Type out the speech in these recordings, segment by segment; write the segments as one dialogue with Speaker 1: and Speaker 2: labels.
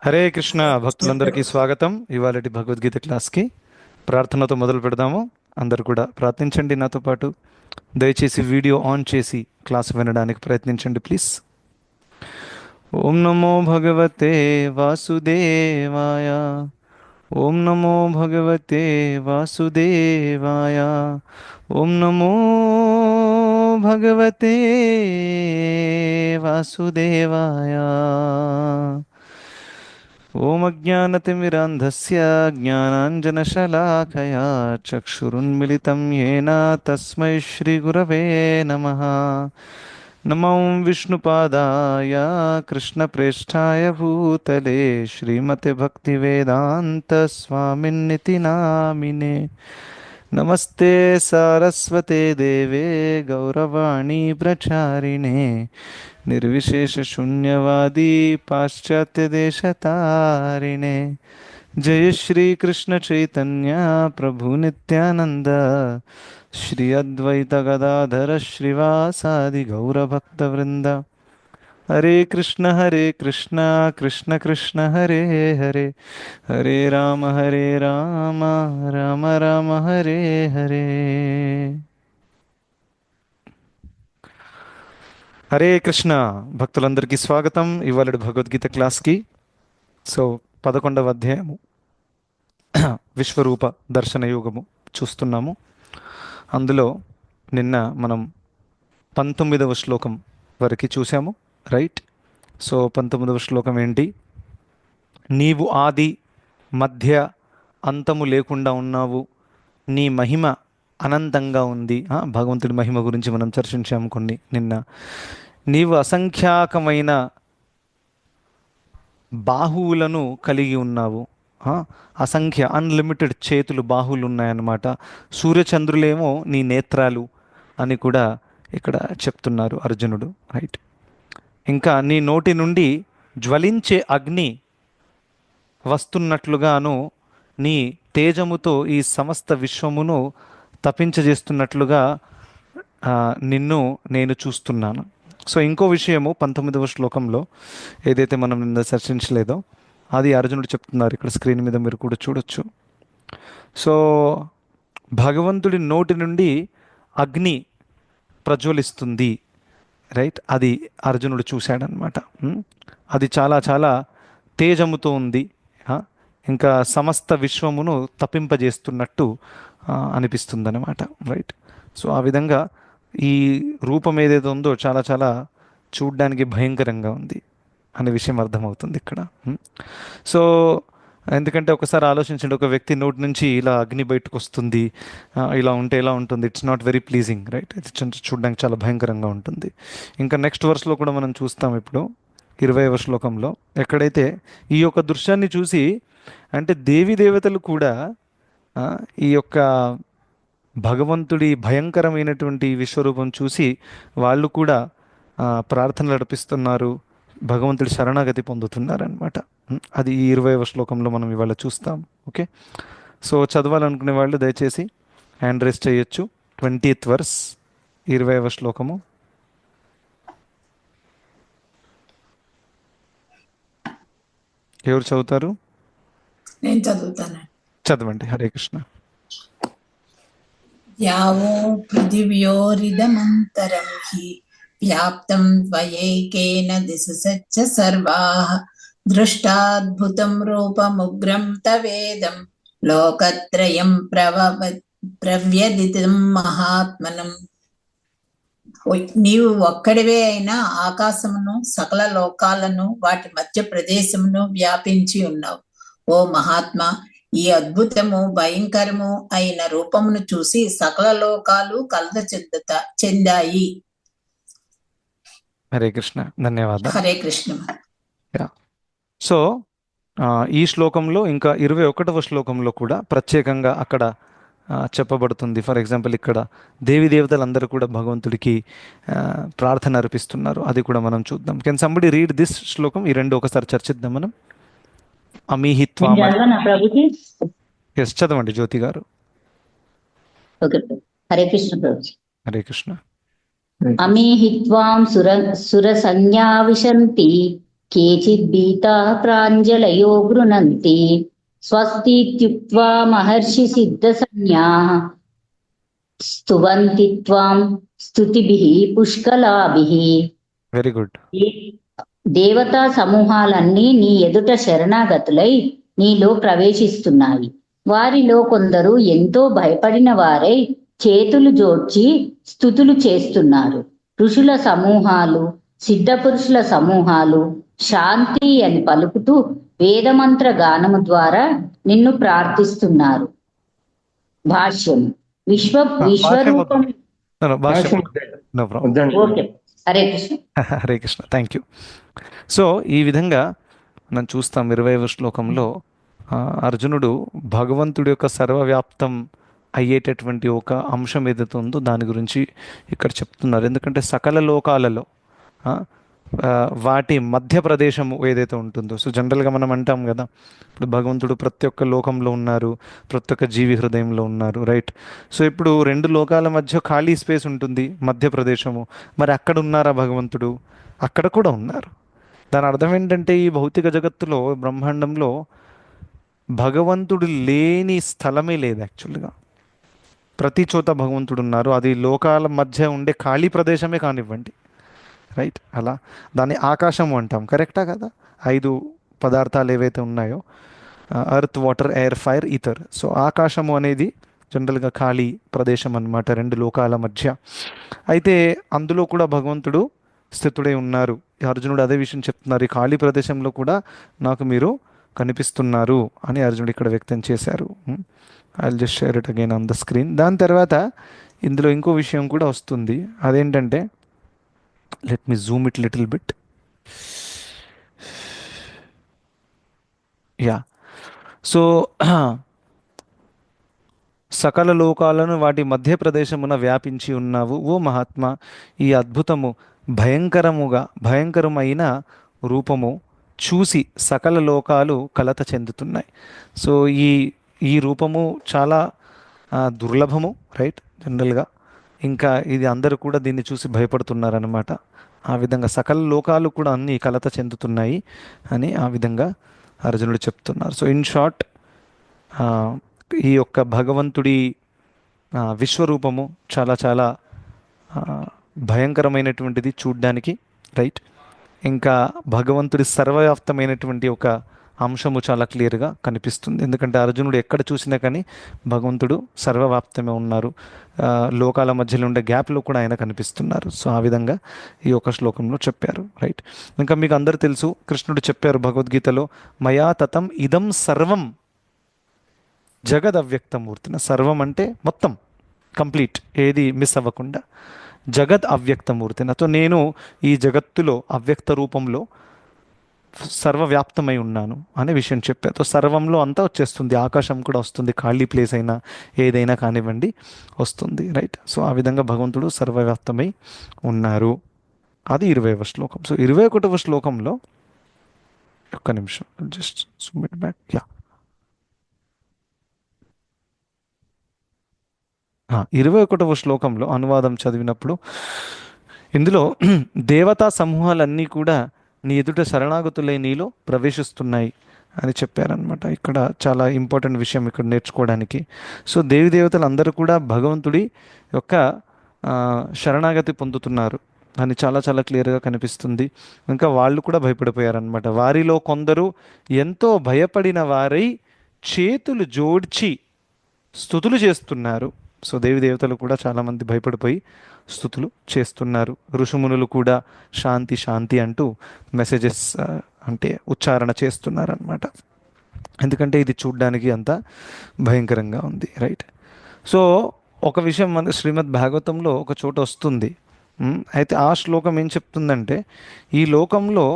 Speaker 1: హరే కృష్ణ భక్తులందరికీ స్వాగతం. ఇవాళటి భగవద్గీత క్లాస్కి ప్రార్థనతో మొదలు పెడదాము. అందరు కూడా ప్రార్థించండి నాతో పాటు. దయచేసి వీడియో ఆన్ చేసి క్లాస్ వినడానికి ప్రయత్నించండి ప్లీజ్. ఓం నమో భగవతే వాసుదేవాయ. ఓం నమో భగవతే వాసుదేవాయ. ఓం నమో భగవతే వాసుదేవాయ. ఓం అజ్ఞానతిమిరాంధస్య జ్ఞానాంజనశలాకయా చక్షురున్మిళితం యేన తస్మై శ్రీగురవే నమః. నమో విష్ణుపాదాయ కృష్ణప్రేష్ఠాయ భూతలే శ్రీమతే భక్తివేదాంత స్వామిన్నితి నామినే. నమస్తే సారస్వతే దేవే గౌరవాణి ప్రచారిణే నిర్విశేష శూన్యవాది పాశ్చాత్య దేశతారిణే. జయ శ్రీ కృష్ణ చైతన్య ప్రభు నిత్యానంద శ్రీ అద్వైత గదాధర శ్రీవాసాది గౌరభక్త వృంద. హరే కృష్ణ కృష్ణ కృష్ణ హరే హరే, హరే రామ రామ రామ హరే హరే. హరే కృష్ణ భక్తులందరికీ స్వాగతం ఇవాళ భగవద్గీత క్లాస్కి. సో 11వ అధ్యాయము విశ్వరూప దర్శన యోగము చూస్తున్నాము. అందులో నిన్న మనం 19వ శ్లోకం వరకు చూసాము, రైట్? సో 19వ శ్లోకం ఏంటి? నీవు ఆది మధ్య అంతము లేకుండా ఉన్నావు, నీ మహిమ అనంతంగా ఉంది. భగవంతుడి మహిమ గురించి మనం చర్చించాము కొన్ని నిన్న. నీవు అసంఖ్యాకమైన బాహువులను కలిగి ఉన్నావు. అసంఖ్య అన్లిమిటెడ్ చేతులు, బాహువులు ఉన్నాయన్నమాట. సూర్యచంద్రులేమో నీ నేత్రాలు అని కూడా ఇక్కడ చెప్తున్నారు అర్జునుడు, రైట్? ఇంకా నీ నోటి నుండి జ్వలించే అగ్ని వస్తున్నట్లుగాను, నీ తేజముతో ఈ సమస్త విశ్వమును తప్పించజేస్తున్నట్లుగా నిన్ను నేను చూస్తున్నాను. సో ఇంకో విషయము 19వ శ్లోకంలో ఏదైతే మనం నిన్న చర్చించలేదో అది అర్జునుడు చెప్తున్నారు. ఇక్కడ స్క్రీన్ మీద మీరు కూడా చూడొచ్చు. సో భగవంతుడి నోటి నుండి అగ్ని ప్రజ్వలిస్తుంది, రైట్? అది అర్జునుడు చూశాడనమాట. అది చాలా చాలా తేజముతో ఉంది. ఇంకా సమస్త విశ్వమును తప్పింపజేస్తున్నట్టు అనిపిస్తుంది అనమాట, రైట్? సో ఆ విధంగా ఈ రూపం ఏదైతే ఉందో చాలా చాలా చూడ్డానికి భయంకరంగా ఉంది అనే విషయం అర్థమవుతుంది ఇక్కడ. సో ఎందుకంటే ఒకసారి ఆలోచించండి, ఒక వ్యక్తి నోటి నుంచి ఇలా అగ్ని బయటకు వస్తుంది, ఇలా ఉంటే ఎలా ఉంటుంది? It's not very pleasing, right? ఇది చూడడానికి చాలా భయంకరంగా ఉంటుంది. ఇంకా నెక్స్ట్ వర్స్లో కూడా మనం చూస్తాం ఇప్పుడు 20వ శ్లోకంలో, ఎక్కడైతే ఈ యొక్క దృశ్యాన్ని చూసి, అంటే దేవీ దేవతలు కూడా ఈ యొక్క భగవంతుడి భయంకరమైనటువంటి విశ్వరూపం చూసి వాళ్ళు కూడా ప్రార్థనలు నడిపిస్తున్నారు, భగవంతుడి శరణాగతి పొందుతున్నారనమాట. అది ఈ 20వ శ్లోకంలో మనం ఇవాళ చూస్తాం. ఓకే, సో చదవాలనుకునే వాళ్ళు దయచేసి హ్యాండ్ రేస్ చేయొచ్చు. 20th వర్స్, 20వ శ్లోకము. ఎవరు చదువుతారు?
Speaker 2: నేను చదువుతాను.
Speaker 1: చదవండి. హరే కృష్ణ.
Speaker 2: యావో పృథివ్యోరిదమంతరం హి వ్యాప్తం త్వయైకేన దిశశ్చ సర్వాః దృష్టాద్భుతం రూపముగ్రం తవేదం లోకత్రయం ప్రవ్యదితం మహాత్మనం. నీవు ఒక్కడివే అయినా ఆకాశమును సకల లోకాలను వాటి మధ్య ప్రదేశమును వ్యాపించి ఉన్నావు. ఓ మహాత్మా, ఈ అద్భుతము భయంకరము అయిన రూపమును చూసి సకల లోకాలు కలత చెందాయి.
Speaker 1: హరే కృష్ణ, ధన్యవాదాలు.
Speaker 2: హరే కృష్ణ.
Speaker 1: సో ఈ శ్లోకంలో ఇంకా 21వ శ్లోకంలో కూడా ప్రత్యేకంగా అక్కడ చెప్పబడుతుంది. ఫర్ ఎగ్జాంపుల్ ఇక్కడ దేవి దేవతలందరూ కూడా భగవంతుడికి ప్రార్థన అర్పిస్తున్నారు. అది కూడా మనం చూద్దాం. కెన్ సంబడి రీడ్ దిస్ శ్లోకం? ఈ రెండు ఒకసారి చర్చిద్దాం మనం. అమీహిత్వాం. ఎస్, చదవండి జ్యోతి గారు.
Speaker 3: హరే కృష్ణ ప్రభు.
Speaker 1: హరే కృష్ణ.
Speaker 3: అమీహిత్వాం సుర సంజ్ఞా విశంతి కేచిద్భీతాः ప్రాञ्जलयो गृह्णन्ति स्वस्तीत्युक्त्वा महर्षिसिद्धसंज्ञाः స్తువంతి త్వాం స్తుతిభిః పుష్కలాభిః.
Speaker 1: Very good.
Speaker 3: దేవతా సమూహాలన్నీ నీ ఎదుట శరణాగతులై నీలో ప్రవేశిస్తున్నాయి. వారిలో కొందరు ఎంతో భయపడిన వారై చేతులు జోడ్చి స్తుతులు చేస్తున్నారు. ఋషుల సమూహాలు, సిద్ధపురుషుల సమూహాలు శాంతి అని పలుకుతూ వేదమంత్ర గానము ద్వారా నిన్ను ప్రార్థిస్తున్నారు. భాష్యం. విశ్వరూపం. Okay, Hare Krishna.
Speaker 1: Hare Krishna, thank you. So ఈ విధంగా మనం చూస్తాం 20వ శ్లోకంలో అర్జునుడు భగవంతుడి యొక్క సర్వవ్యాప్తం అయ్యేటటువంటి ఒక అంశం ఏదైతే ఉందో దాని గురించి ఇక్కడ చెప్తున్నారు. ఎందుకంటే సకల లోకాలలో వాటి మధ్య ప్రదేశము ఏదైతే ఉంటుందో, సో జనరల్గా మనం అంటాం కదా, ఇప్పుడు భగవంతుడు ప్రతి ఒక్క లోకంలో ఉన్నారు, ప్రతి ఒక్క జీవి హృదయంలో ఉన్నారు, రైట్? సో ఇప్పుడు రెండు లోకాల మధ్య ఖాళీ స్పేస్ ఉంటుంది, మధ్య ప్రదేశము. మరి అక్కడ ఉన్నారా భగవంతుడు? అక్కడ కూడా ఉన్నారు. దాని అర్థం ఏంటంటే ఈ భౌతిక జగత్తులో, బ్రహ్మాండంలో భగవంతుడు లేని స్థలమే లేదు యాక్చువల్గా. ప్రతి చోట భగవంతుడు ఉన్నారు. అది లోకాల మధ్య ఉండే ఖాళీ ప్రదేశమే కానివ్వండి, రైట్? అలా దాన్ని ఆకాశము అంటాం, కరెక్టా కదా? 5 పదార్థాలు ఏవైతే ఉన్నాయో, earth, water, air, fire, ether. So ఆకాశము అనేది జనరల్గా ఖాళీ ప్రదేశం అన్నమాట రెండు లోకాల మధ్య. అయితే అందులో కూడా భగవంతుడు స్థితుడై ఉన్నారు. అర్జునుడు అదే విషయం చెప్తున్నారు, ఈ ఖాళీ ప్రదేశంలో కూడా నాకు మీరు కనిపిస్తున్నారు అని అర్జునుడు ఇక్కడ వ్యక్తం చేశారు. I will just share it again on the screen. దాని తర్వాత ఇందులో ఇంకో విషయం కూడా వస్తుంది. అదేంటంటే, let me Zoom it little bit. Yeah, so సకల లోకాలను వాటి మధ్య ప్రదేశమున వ్యాపించి ఉన్నావు ఓ మహాత్మా. ఈ అద్భుతము భయంకరమైన రూపము చూసి సకల లోకాలు కలత చెందుతున్నాయి. సో ఈ రూపము చాలా దుర్లభము, రైట్? జనరల్గా ఇంకా ఇది అందరూ కూడా దీన్ని చూసి భయపడుతున్నారనమాట. ఆ విధంగా సకల లోకాలు కూడా అన్నీ కలత చెందుతున్నాయి అని ఆ విధంగా అర్జునుడు చెప్తున్నారు. సో ఇన్ షార్ట్, ఈ యొక్క భగవంతుడి విశ్వరూపము చాలా చాలా భయంకరమైనటువంటిది చూడ్డానికి, రైట్? ఇంకా భగవంతుడి సర్వవ్యాప్తమైనటువంటి ఒక అంశము చాలా క్లియర్గా కనిపిస్తుంది. ఎందుకంటే అర్జునుడు ఎక్కడ చూసినా కానీ భగవంతుడు సర్వవ్యాప్తమే ఉన్నారు, లోకాల మధ్యలో ఉండే గ్యాప్లో కూడా ఆయన కనిపిస్తున్నారు. సో ఆ విధంగా ఈ ఒక శ్లోకంలో చెప్పారు, రైట్? ఇంకా మీకు అందరు తెలుసు, కృష్ణుడు చెప్పారు భగవద్గీతలో, మయా తతం ఇదం సర్వం జగద్ అవ్యక్తమూర్తిన. సర్వం అంటే మొత్తం, కంప్లీట్, ఏది మిస్ అవ్వకుండా. జగద్ అవ్యక్తమూర్తిన, తో నేను ఈ జగత్తులో అవ్యక్త రూపంలో సర్వవ్యాప్తమై ఉన్నాను అనే విషయం చెప్పారు. తో సర్వంలో అంతా వచ్చేస్తుంది, ఆకాశం కూడా వస్తుంది, ఖాళీ ప్లేస్ అయినా ఏదైనా కానివ్వండి వస్తుంది, రైట్? సో ఆ విధంగా భగవంతుడు సర్వవ్యాప్తమై ఉన్నారు. అది 20వ శ్లోకం. సో 21వ శ్లోకంలో, ఒక్క నిమిషం, జస్ట్ సబ్మిట్ బ్యాక్. యా, 21వ శ్లోకంలో అనువాదం చదివినప్పుడు ఇందులో దేవతా సమూహాలన్నీ కూడా నీ ఎదుట శరణాగతులై నీలో ప్రవేశిస్తున్నాయి అని చెప్పారనమాట. ఇక్కడ చాలా ఇంపార్టెంట్ విషయం ఇక్కడ నేర్చుకోవడానికి. సో దేవి దేవతలు అందరూ కూడా భగవంతుడి యొక్క శరణాగతి పొందుతున్నారు అని చాలా చాలా క్లియర్గా కనిపిస్తుంది. ఇంకా వాళ్ళు కూడా భయపడిపోయారనమాట. వారిలో కొందరు ఎంతో భయపడిన వారై చేతులు జోడ్చి స్తుతులు చేస్తున్నారు. సో దేవి దేవతలు కూడా చాలామంది భయపడిపోయి స్తుతులు చేస్తున్నారు. ఋషిమునులు కూడా శాంతి శాంతి అంటూ మెసేజెస్ అంటే ఉచ్చారణ చేస్తున్నారనమాట. ఎందుకంటే ఇది చూడ్డానికి అంత భయంకరంగా ఉంది, రైట్? సో ఒక విషయం మన శ్రీమద్ భాగవతంలో ఒక చోట వస్తుంది. అయితే ఆ శ్లోకం ఏం చెప్తుందంటే, ఈ లోకంలో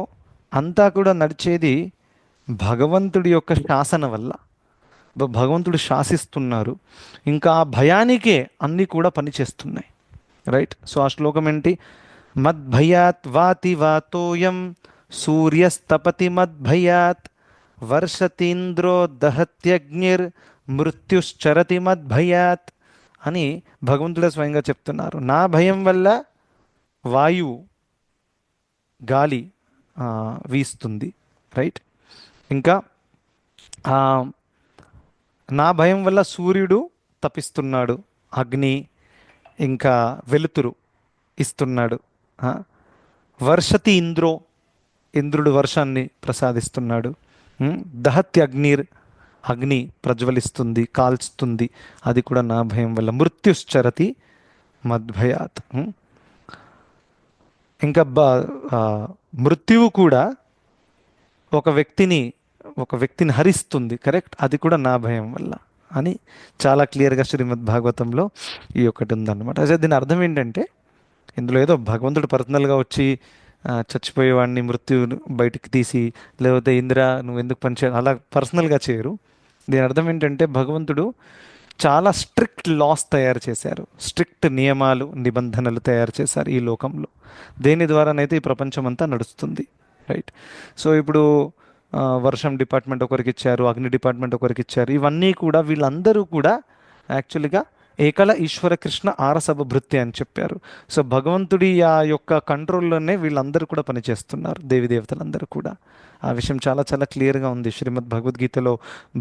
Speaker 1: అంతా కూడా నడిచేది భగవంతుడి యొక్క శాసన వల్ల. భగవంతుడు శాసిస్తున్నారు, ఇంకా ఆ భయానికే అన్నీ కూడా పనిచేస్తున్నాయి, రైట్? సో ఆ శ్లోకం ఏంటి? మద్భయాత్ వాతి వాతోయం సూర్యస్తపతి మద్భయాత్ వర్షతీంద్రో దహత్యగ్నిర్ మృత్యుశ్చరతి మద్భయాత్ అని భగవంతుడే స్వయంగా చెప్తున్నారు. నా భయం వల్ల వాయువు, గాలి వీస్తుంది, రైట్. ఇంకా ఆ, నా భయం వల్ల సూర్యుడు తపిస్తున్నాడు, అగ్ని ఇంకా వెలుతురు ఇస్తున్నాడు. ఆ, వర్షతి ఇంద్రో, ఇంద్రుడు వర్షాన్ని ప్రసాదిస్తున్నాడు. దహత్య అగ్నిర్, అగ్ని ప్రజ్వలిస్తుంది, కాల్చుతుంది, అది కూడా నా భయం వల్ల. మృత్యుశ్చరతి మద్భయాత్. ఇంకా మృత్యువు కూడా ఒక వ్యక్తిని హరిస్తుంది, కరెక్ట్, అది కూడా నా భయం వల్ల అని చాలా క్లియర్గా శ్రీమద్ భాగవతంలో ఈ ఒకటి ఉందన్నమాట. అదే దీని అర్థం ఏంటంటే, ఇందులో ఏదో భగవంతుడు పర్సనల్గా వచ్చి చచ్చిపోయేవాడిని మృత్యువును బయటికి తీసి, లేకపోతే ఇంద్ర నువ్వు ఎందుకు పనిచేయాలి అలా పర్సనల్గా చేయరు. దీని అర్థం ఏంటంటే, భగవంతుడు చాలా స్ట్రిక్ట్ లాస్ తయారు చేశారు, స్ట్రిక్ట్ నియమాలు నిబంధనలు తయారు చేశారు ఈ లోకంలో. దేని ద్వారానైతే ఈ ప్రపంచం అంతా నడుస్తుంది, రైట్. సో ఇప్పుడు వర్షం డిపార్ట్మెంట్ ఒకరికి ఇచ్చారు, అగ్ని డిపార్ట్మెంట్ ఒకరికి ఇచ్చారు. ఇవన్నీ కూడా వీళ్ళందరూ కూడా యాక్చువల్గా ఏకల ఈశ్వర కృష్ణ ఆరసభ భృత్య అని చెప్పారు. సో భగవంతుడి ఆ యొక్క కంట్రోల్లోనే వీళ్ళందరూ కూడా పనిచేస్తున్నారు, దేవి దేవతలందరూ కూడా. ఆ విషయం చాలా చాలా క్లియర్గా ఉంది శ్రీమద్ భగవద్గీతలో,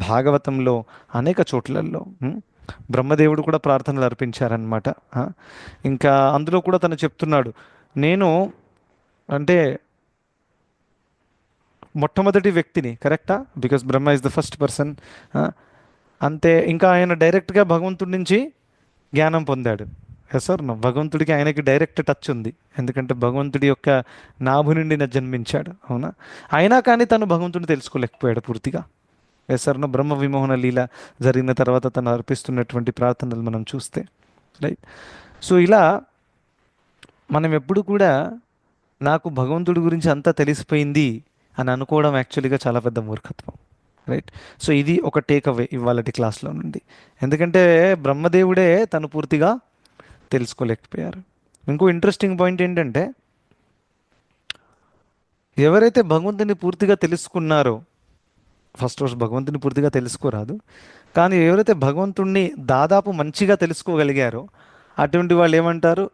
Speaker 1: భాగవతంలో, అనేక చోట్లలో. బ్రహ్మదేవుడు కూడా ప్రార్థనలు అర్పించారనమాట. ఇంకా అందులో కూడా తను చెప్తున్నాడు, నేను అంటే మొట్టమొదటి వ్యక్తిని, కరెక్టా, because Brahma is the first person. అంతే, ఇంకా ఆయన డైరెక్ట్గా భగవంతుడి నుంచి జ్ఞానం పొందాడు. ఎస్ సార్, భగవంతుడికి ఆయనకి డైరెక్ట్ టచ్ ఉంది, ఎందుకంటే భగవంతుడి యొక్క నాభు నుండి జన్మించాడు, అవునా. అయినా కానీ తను భగవంతుడిని తెలుసుకోలేకపోయాడు పూర్తిగా. ఎస్ సార్, బ్రహ్మ విమోహన లీల జరిగిన తర్వాత తను అర్పిస్తున్నటువంటి ప్రార్థనలు మనం చూస్తే, రైట్. సో ఇలా మనం ఎప్పుడు కూడా నాకు భగవంతుడి గురించి అంతా తెలిసిపోయింది అని అనుకోవడం యాక్చువల్గా చాలా పెద్ద మూర్ఖత్వం, రైట్. సో ఇది ఒక టేక్ అవే ఇవాళ క్లాస్లో నుండి. ఎందుకంటే బ్రహ్మదేవుడే తను పూర్తిగా తెలుసుకోలేకపోయారు. ఇంకో ఇంట్రెస్టింగ్ పాయింట్ ఏంటంటే, ఎవరైతే భగవంతుని పూర్తిగా తెలుసుకున్నారో, ఫస్ట్ భగవంతుని పూర్తిగా తెలుసుకోరాదు, కానీ ఎవరైతే భగవంతుణ్ణి దాదాపు మంచిగా తెలుసుకోగలిగారో అటువంటి వాళ్ళు ఏమంటారు,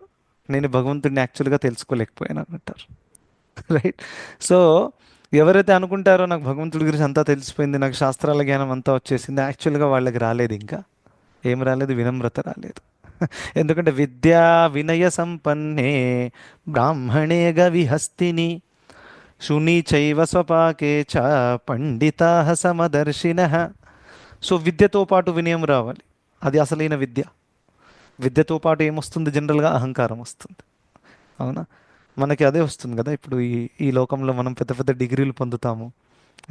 Speaker 1: నేను భగవంతుడిని యాక్చువల్గా తెలుసుకోలేకపోయాను అంటారు, రైట్. సో ఎవరైతే అనుకుంటారో నాకు భగవంతుడి గురించి అంతా తెలిసిపోయింది, నాకు శాస్త్రాల జ్ఞానం అంతా వచ్చేసింది, యాక్చువల్గా వాళ్ళకి రాలేదు. ఇంకా ఏం రాలేదు, వినమ్రత రాలేదు. ఎందుకంటే విద్యా వినయ సంపన్నే బ్రాహ్మణే గవిహస్తిని శుని చైవ స్వపాకే చ పండితా సమదర్శిన. సో విద్యతో పాటు వినయం రావాలి, అది అసలైన విద్య. విద్యతో పాటు ఏమొస్తుంది, జనరల్గా అహంకారం వస్తుంది, అవునా. మనకి అదే వస్తుంది కదా ఇప్పుడు ఈ లోకంలో. మనం పెద్ద పెద్ద డిగ్రీలు పొందుతాము,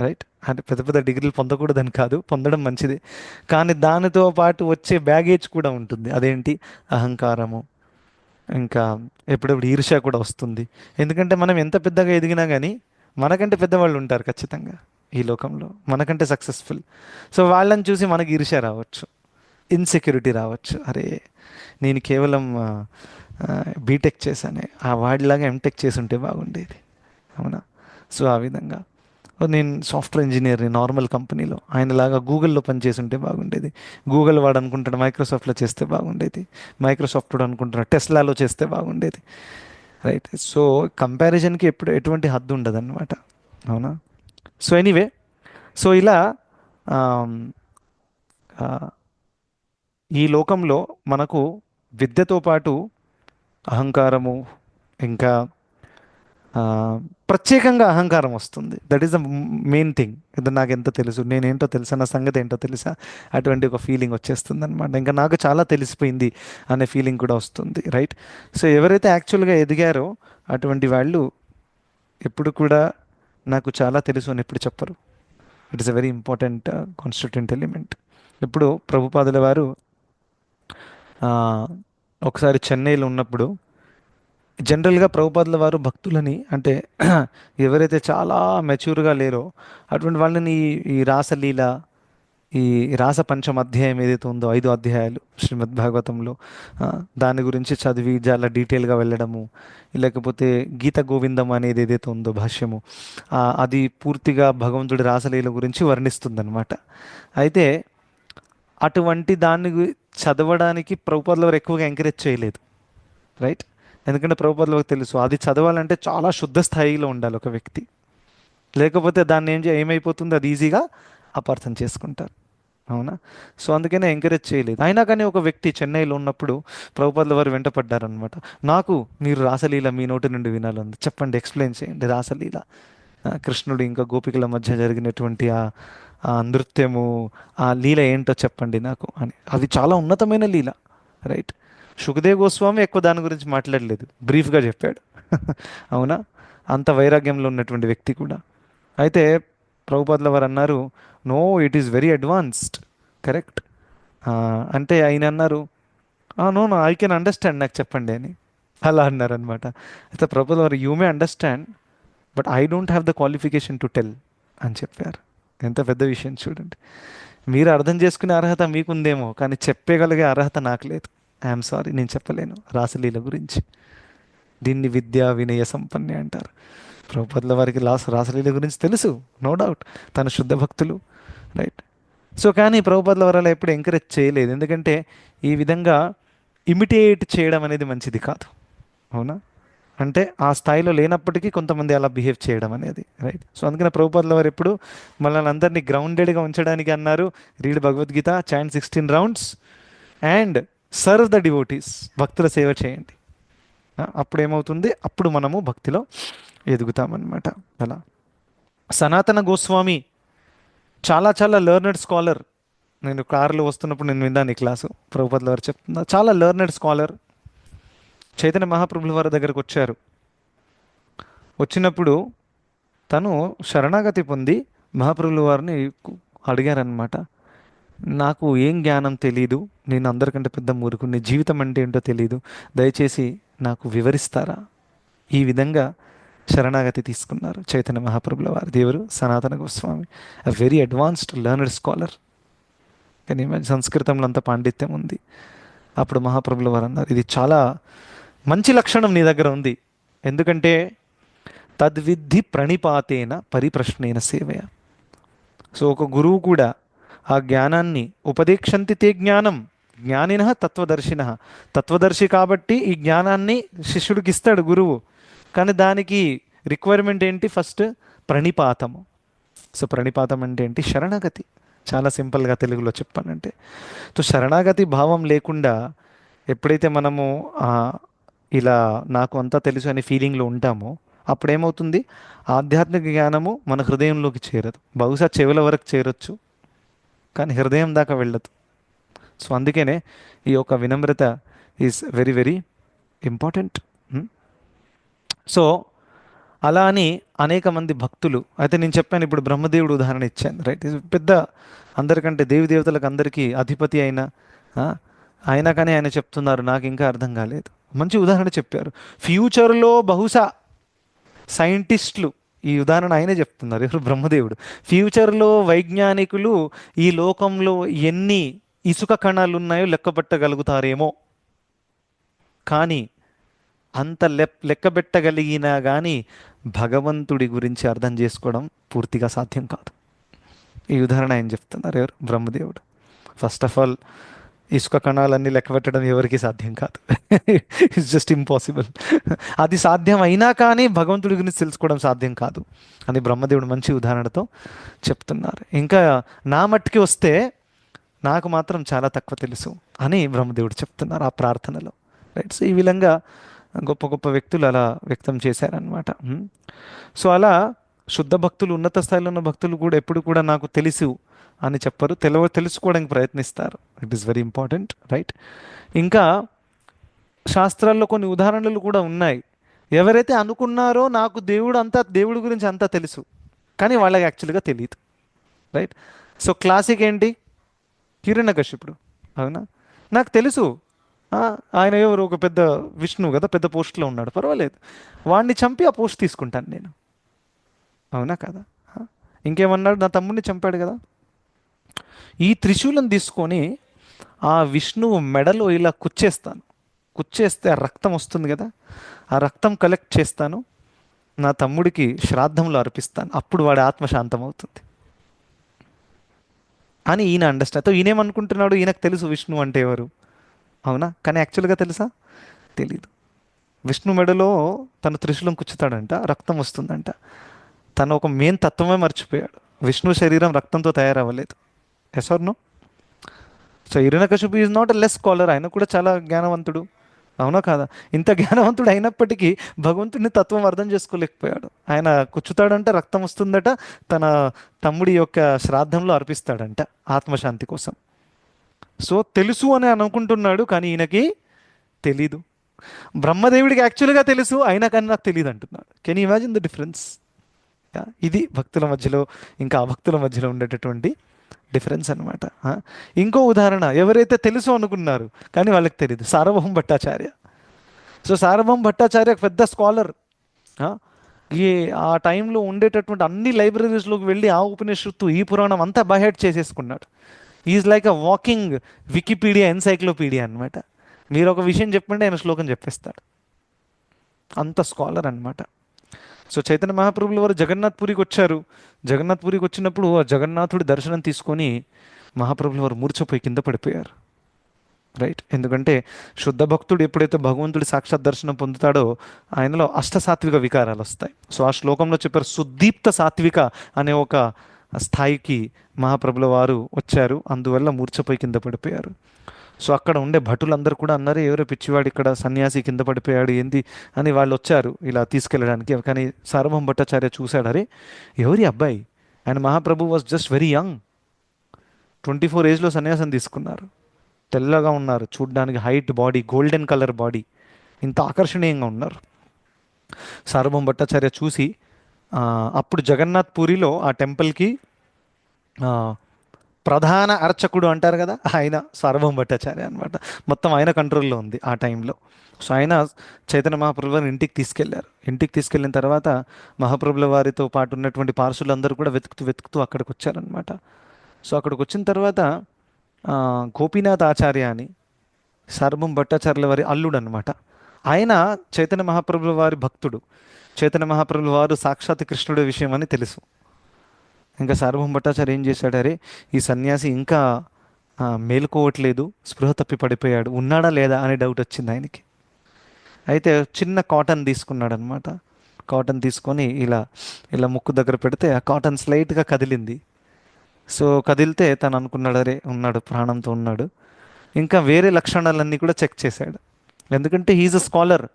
Speaker 1: రైట్. అంటే పెద్ద పెద్ద డిగ్రీలు పొందకూడదని కాదు, పొందడం మంచిదే, కానీ దానితో పాటు వచ్చే బ్యాగేజ్ కూడా ఉంటుంది. అదేంటి, అహంకారము, ఇంకా ఎప్పుడెప్పుడు ఈర్ష్య కూడా వస్తుంది. ఎందుకంటే మనం ఎంత పెద్దగా ఎదిగినా కానీ మనకంటే పెద్దవాళ్ళు ఉంటారు ఖచ్చితంగా ఈ లోకంలో, మనకంటే సక్సెస్ఫుల్. సో వాళ్ళని చూసి మనకి ఈర్ష్య రావచ్చు, ఇన్సెక్యూరిటీ రావచ్చు. అరే నేను కేవలం బీటెక్ చేశానే, ఆ వాడిలాగా ఎంటెక్ చేసి ఉంటే బాగుండేది, అవునా. సో ఆ విధంగా నేను సాఫ్ట్వేర్ ఇంజనీర్ని నార్మల్ కంపెనీలో, ఆయనలాగా గూగుల్లో పనిచేసి ఉంటే బాగుండేది. గూగుల్ వాడు అనుకుంటాడు మైక్రోసాఫ్ట్లో చేస్తే బాగుండేది, మైక్రోసాఫ్ట్ వాడు అనుకుంటున్నాడు టెస్లాలో చేస్తే బాగుండేది, రైట్. సో కంపారిజన్కి ఎటువంటి హద్దు ఉండదు అనమాట, అవునా. సో ఎనీవే, సో ఇలా ఈ లోకంలో మనకు విద్యతో పాటు అహంకారము, ఇంకా ప్రత్యేకంగా అహంకారం వస్తుంది. That is the main thing. ఇది నాకు ఎంత తెలుసు, నేనేంటో తెలుసా, నా సంగతి ఏంటో తెలుసా, అటువంటి ఒక ఫీలింగ్ వచ్చేస్తుంది అనమాట. ఇంకా నాకు చాలా తెలిసిపోయింది అనే ఫీలింగ్ కూడా వస్తుంది, రైట్. సో ఎవరైతే యాక్చువల్గా ఎదిగారో అటువంటి వాళ్ళు ఎప్పుడు కూడా నాకు చాలా తెలుసు అని ఎప్పుడు చెప్పరు. It is a very important constituent element. ఇప్పుడు ప్రభుపాదుల వారు ఒకసారి చెన్నైలో ఉన్నప్పుడు, జనరల్గా ప్రభుపాదుల వారు భక్తులని, అంటే ఎవరైతే చాలా మెచ్యూర్గా లేరో అటువంటి వాళ్ళని ఈ రాసలీల, ఈ రాస పంచమ అధ్యాయం ఏదైతే ఉందో, 5 అధ్యాయాలు శ్రీమద్ భాగవతంలో, దాని గురించి చదివి చాలా డీటెయిల్గా వెళ్ళడము, లేకపోతే గీత గోవిందం అనేది ఏదైతే ఉందో భాష్యము, అది పూర్తిగా భగవంతుడి రాసలీల గురించి వర్ణిస్తుందన్నమాట. అయితే అటువంటి దాన్ని చదవడానికి ప్రభుపాదుల వారు ఎక్కువగా ఎంకరేజ్ చేయలేదు, రైట్. ఎందుకంటే ప్రభుపాదుల వారికి తెలుసు అది చదవాలంటే చాలా శుద్ధ స్థాయిలో ఉండాలి ఒక వ్యక్తి, లేకపోతే దాన్ని ఏమైపోతుంది, అది ఈజీగా అపార్థం చేసుకుంటారు. అవునా? సో అందుకనే ఎంకరేజ్ చేయలేదు. అయినా కానీ ఒక వ్యక్తి చెన్నైలో ఉన్నప్పుడు ప్రభుపాదుల వారు వెంట పడ్డారనమాట. నాకు మీరు రాసలీల మీ నోటి నుండి వినాలంది, చెప్పండి, ఎక్స్ప్లెయిన్ చేయండి రాసలీల. కృష్ణుడు ఇంకా గోపికల మధ్య జరిగినటువంటి ఆ నృత్యము, ఆ లీల ఏంటో చెప్పండి నాకు అని. అది చాలా ఉన్నతమైన లీల, రైట్? సుఖదేవ్ గోస్వామి ఎక్కువ దాని గురించి మాట్లాడలేదు, బ్రీఫ్గా చెప్పాడు. అవునా? అంత వైరాగ్యంలో ఉన్నటువంటి వ్యక్తి కూడా. అయితే ప్రభుపాదుల వారు అన్నారు, no, it is very advanced, correct. అంటే ఆయన అన్నారు, no no, I can understand, నాకు చెప్పండి అని అలా అన్నారనమాట. అయితే ప్రభుపాదుల వారు, you may understand but I don't have the qualification to tell అని చెప్పారు. ఎంత పెద్ద విషయం చూడండి. మీరు అర్థం చేసుకునే అర్హత మీకుందేమో, కానీ చెప్పగలిగే అర్హత నాకు లేదు. ఐఎమ్ సారీ, నేను చెప్పలేను రాసలీల గురించి. దీన్ని విద్యా వినయ సంపన్నే అంటారు. ప్రభుపాదుల వారికి రాసలీల గురించి తెలుసు, నో డౌట్, తన శుద్ధ భక్తులు, రైట్? సో కానీ ప్రభుపాదుల వారు అలా ఎప్పుడు ఎంకరేజ్ చేయలేదు, ఎందుకంటే ఈ విధంగా ఇమిటేట్ చేయడం అనేది మంచిది కాదు. అవునా? అంటే ఆ స్థాయిలో లేనప్పటికీ కొంతమంది అలా బిహేవ్ చేయడం అనేది, రైట్? సో అందుకనే ప్రభుపాదుల వారు ఎప్పుడు మనల్ని అందరినీ గ్రౌండెడ్గా ఉంచడానికి అన్నారు, read Bhagavad Gita, chant 16 rounds and serve the devotees, భక్తుల సేవ చేయండి. అప్పుడు ఏమవుతుంది, అప్పుడు మనము భక్తిలో ఎదుగుతామన్నమాట. అలా సనాతన గోస్వామి చాలా చాలా లెర్నెడ్ స్కాలర్. నేను కారులో వస్తున్నప్పుడు నేను విన్నాను ఈ క్లాసు, ప్రభుపాదుల వారు చెప్తున్నా, చాలా లెర్నెడ్ స్కాలర్. చైతన్య మహాప్రభుల వారి దగ్గరకు వచ్చారు. వచ్చినప్పుడు తను శరణాగతి పొంది మహాప్రభుల వారిని అడిగారనమాట, నాకు ఏం జ్ఞానం తెలీదు, నేను అందరికంటే పెద్ద మూర్ఖుని, జీవితం అంటే ఏంటో తెలీదు, దయచేసి నాకు వివరిస్తారా? ఈ విధంగా శరణాగతి తీసుకున్నారు చైతన్య మహాప్రభుల వారు. దేవురు సనాతన Goswami, a very advanced learned scholar, కానీ సంస్కృతంలో అంత పాండిత్యం ఉంది. అప్పుడు మహాప్రభుల వారు అన్నారు, ఇది చాలా మంచి లక్షణం నీ దగ్గర ఉంది, ఎందుకంటే తద్విద్ధి ప్రణిపాతేన పరిప్రశ్నేన సేవయ. సో ఒక గురువు కూడా ఆ జ్ఞానాన్ని ఉపదేక్షంతి తే జ్ఞానం జ్ఞానిన తత్వదర్శిన, తత్వదర్శి కాబట్టి ఈ జ్ఞానాన్ని శిష్యుడికి ఇస్తాడు గురువు, కానీ దానికి రిక్వైర్మెంట్ ఏంటి? ఫస్ట్ ప్రణిపాతము. సో ప్రణిపాతం అంటే ఏంటి? శరణాగతి. చాలా సింపుల్గా తెలుగులో చెప్పానంటే, సో శరణాగతి భావం లేకుండా ఎప్పుడైతే మనము ఇలా నాకు అంతా తెలుసు అనే ఫీలింగ్లో ఉంటామో అప్పుడేమవుతుంది, ఆధ్యాత్మిక జ్ఞానము మన హృదయంలోకి చేరదు. బహుశా చెవుల వరకు చేరొచ్చు, కానీ హృదయం దాకా వెళ్ళదు. సో అందుకనే ఈ యొక్క వినమ్రత is very very important. So అలా అని అనేక మంది భక్తులు, అయితే నేను చెప్పాను ఇప్పుడు బ్రహ్మదేవుడు ఉదాహరణ ఇచ్చాను, రైట్? పెద్ద అందరికంటే దేవతలకు అందరికీ అధిపతి అయినా అయినా కానీ ఆయన చెప్తున్నారు, నాకు ఇంకా అర్థం కాలేదు. మంచి ఉదాహరణ చెప్పారు. ఫ్యూచర్లో బహుశా సైంటిస్టులు, ఈ ఉదాహరణ ఆయనే చెప్తున్నారు, ఎవరు? బ్రహ్మదేవుడు. ఫ్యూచర్లో వైజ్ఞానికులు ఈ లోకంలో ఎన్ని ఇసుక కణాలు ఉన్నాయో లెక్కపెట్టగలుగుతారేమో, కానీ అంత లెక్కబెట్టగలిగినా కానీ భగవంతుడి గురించి అర్థం చేసుకోవడం పూర్తిగా సాధ్యం కాదు. ఈ ఉదాహరణ ఆయన చెప్తున్నారు, ఎవరు? బ్రహ్మదేవుడు. ఫస్ట్ ఆఫ్ ఆల్ ఇసుక కణాలన్నీ లెక్కబెట్టడం ఎవరికి సాధ్యం కాదు, ఇట్స్ జస్ట్ ఇంపాసిబుల్. అది సాధ్యం అయినా కానీ భగవంతుడి గురించి తెలుసుకోవడం సాధ్యం కాదు అని బ్రహ్మదేవుడు మంచి ఉదాహరణతో చెప్తున్నారు. ఇంకా నా మట్టికి వస్తే నాకు మాత్రం చాలా తక్కువ తెలుసు అని బ్రహ్మదేవుడు చెప్తున్నారు ఆ ప్రార్థనలో, రైట్? సో ఈ విధంగా గొప్ప గొప్ప వ్యక్తులు అలా వ్యక్తం చేశారనమాట. సో అలా శుద్ధ భక్తులు, ఉన్నత స్థాయిలో ఉన్న భక్తులు కూడా ఎప్పుడు కూడా నాకు తెలుసు అని చెప్పరు, తెలుసుకోవడానికి ప్రయత్నిస్తారు. It is very important, right? ఇంకా శాస్త్రాల్లో కొన్ని ఉదాహరణలు కూడా ఉన్నాయి. ఎవరైతే అనుకున్నారో నాకు దేవుడి గురించి అంతా తెలుసు, కానీ వాళ్ళకి యాక్చువల్గా తెలియదు, రైట్? సో క్లాసిక్ ఏంటి? హిరణ్యకశిపుడు. అవునా? నాకు తెలుసు ఆయన ఎవరు, ఒక పెద్ద విష్ణువు కదా, పెద్ద పోస్ట్లో ఉన్నాడు, పర్వాలేదు, వాడిని చంపి ఆ పోస్ట్ తీసుకుంటాను నేను. అవునా కదా? ఇంకేమన్నాడు? నా తమ్ముడిని చంపాడు కదా, ఈ త్రిశూలం తీసుకొని ఆ విష్ణువు మెడలో ఇలా కుచ్చేస్తే ఆ రక్తం వస్తుంది కదా, ఆ రక్తం కలెక్ట్ చేస్తాను, నా తమ్ముడికి శ్రాద్ధంలో అర్పిస్తాను, అప్పుడు వాడి ఆత్మ శాంతం అవుతుంది అని ఈయన అండర్స్టాండ్. ఈయనేమనుకుంటున్నాడు, ఈయనకు తెలుసు విష్ణు అంటే ఎవరు. అవునా? కానీ యాక్చువల్గా తెలుసా? తెలీదు. విష్ణు మెడలో తను త్రిశూలం కుచ్చుతాడంట, రక్తం వస్తుందంట, తను ఒక మెయిన్ తత్వమే మర్చిపోయాడు. విష్ణు శరీరం రక్తంతో తయారవ్వలేదు. Yes or no? So Hiranyakashipu is not a less scholar, ఆయన కూడా చాలా జ్ఞానవంతుడు, అవునా కాదా? ఇంత జ్ఞానవంతుడు అయినప్పటికీ భగవంతుడిని తత్వం అర్థం చేసుకోలేకపోయాడు. ఆయన కూర్చుతాడంటే రక్తం వస్తుందట, తన తమ్ముడి యొక్క శ్రాద్ధంలో అర్పిస్తాడంట ఆత్మశాంతి కోసం. సో తెలుసు అని అనుకుంటున్నాడు, కానీ ఈయనకి తెలీదు. బ్రహ్మదేవుడికి యాక్చువల్గా తెలుసు, అయినా కానీ నాకు తెలియదు అంటున్నాడు. Can you imagine the difference? ఇది భక్తుల మధ్యలో ఇంకా అభక్తుల మధ్యలో ఉండేటటువంటి డిఫరెన్స్ అనమాట. ఇంకో ఉదాహరణ, ఎవరైతే తెలుసు అనుకున్నారు కానీ వాళ్ళకి తెలియదు, సార్వభౌమ భట్టాచార్య. సో సార్వభౌమ భట్టాచార్య పెద్ద స్కాలర్. ఈ ఆ టైంలో ఉండేటటువంటి అన్ని లైబ్రరీస్లోకి వెళ్ళి ఆ ఉపనిషత్తు ఈ పురాణం అంతా బైహెడ్ చేసేసుకున్నాడు. Is like a walking Wikipedia, encyclopedia అనమాట. మీరు ఒక విషయం చెప్పండి, ఆయన శ్లోకం చెప్పేస్తాడు, అంత స్కాలర్ అనమాట. సో చైతన్య మహాప్రభులు వారు జగన్నాథ్పురికి వచ్చారు. జగన్నాథ్పురికి వచ్చినప్పుడు ఆ జగన్నాథుడి దర్శనం తీసుకొని మహాప్రభులు వారు మూర్ఛపోయి కింద పడిపోయారు. రైట్? ఎందుకంటే శుద్ధ భక్తుడు ఎప్పుడైతే భగవంతుడి సాక్షాత్ దర్శనం పొందుతాడో ఆయనలో అష్టసాత్విక వికారాలు వస్తాయి. సో ఆ శ్లోకంలో చెప్పారు, సుదీప్త సాత్విక అనే ఒక స్థాయికి మహాప్రభుల వారు వచ్చారు. అందువల్ల మూర్ఛపోయి కింద పడిపోయారు. సో అక్కడ ఉండే భటులందరూ కూడా అన్నారు, ఎవరో పిచ్చివాడు ఇక్కడ సన్యాసి కింద పడిపోయాడు ఏంది అని వాళ్ళు వచ్చారు ఇలా తీసుకెళ్ళడానికి. కానీ సార్వభౌమ భట్టాచార్య చూశాడు, అరే ఎవరి అబ్బాయి, ఆయన మహాప్రభు వాజ్ జస్ట్ వెరీ యంగ్, 24 ఏజ్లో సన్యాసం తీసుకున్నారు, తెల్లగా ఉన్నారు, చూడ్డానికి height body, golden colour body, ఇంత ఆకర్షణీయంగా ఉన్నారు. సార్వభౌమ భట్టాచార్య చూసి అప్పుడు జగన్నాథ్ పూరిలో ఆ టెంపుల్కి ప్రధాన అర్చకుడు అంటారు కదా, ఆయన సార్వభౌమ భట్టాచార్య అనమాట. మొత్తం ఆయన కంట్రోల్లో ఉంది ఆ టైంలో. సో ఆయన చైతన్య మహాప్రభుల వారిని ఇంటికి తీసుకెళ్లారు. ఇంటికి తీసుకెళ్ళిన తర్వాత మహాప్రభుల వారితో పాటు ఉన్నటువంటి పార్షులందరూ కూడా వెతుకుతూ అక్కడికి వచ్చారనమాట. సో అక్కడికి వచ్చిన తర్వాత గోపీనాథ్ ఆచార్య అని సార్వభౌమ భట్టాచార్యుల వారి అల్లుడు అనమాట. ఆయన చైతన్య మహాప్రభుల వారి భక్తుడు. చైతన్య మహాప్రభుల వారు సాక్షాత్ కృష్ణుడి విషయం అని తెలుసు. ఇంకా సార్వభౌమ భట్టాచార్య ఏం చేశాడు, అరే ఈ సన్యాసి ఇంకా మేలుకోవట్లేదు, స్పృహ తప్పి పడిపోయాడు, ఉన్నాడా లేదా అనే డౌట్ వచ్చింది ఆయనకి. అయితే చిన్న కాటన్ తీసుకున్నాడు అనమాట. కాటన్ తీసుకొని ఇలా ఇలా ముక్కు దగ్గర పెడితే ఆ కాటన్ స్లైట్గా కదిలింది. సో కదిలితే తను అనుకున్నాడు, అరే ఉన్నాడు, ప్రాణంతో ఉన్నాడు. ఇంకా వేరే లక్షణాలన్నీ కూడా చెక్ చేశాడు, ఎందుకంటే హీఈస్ అ స్కాలర్.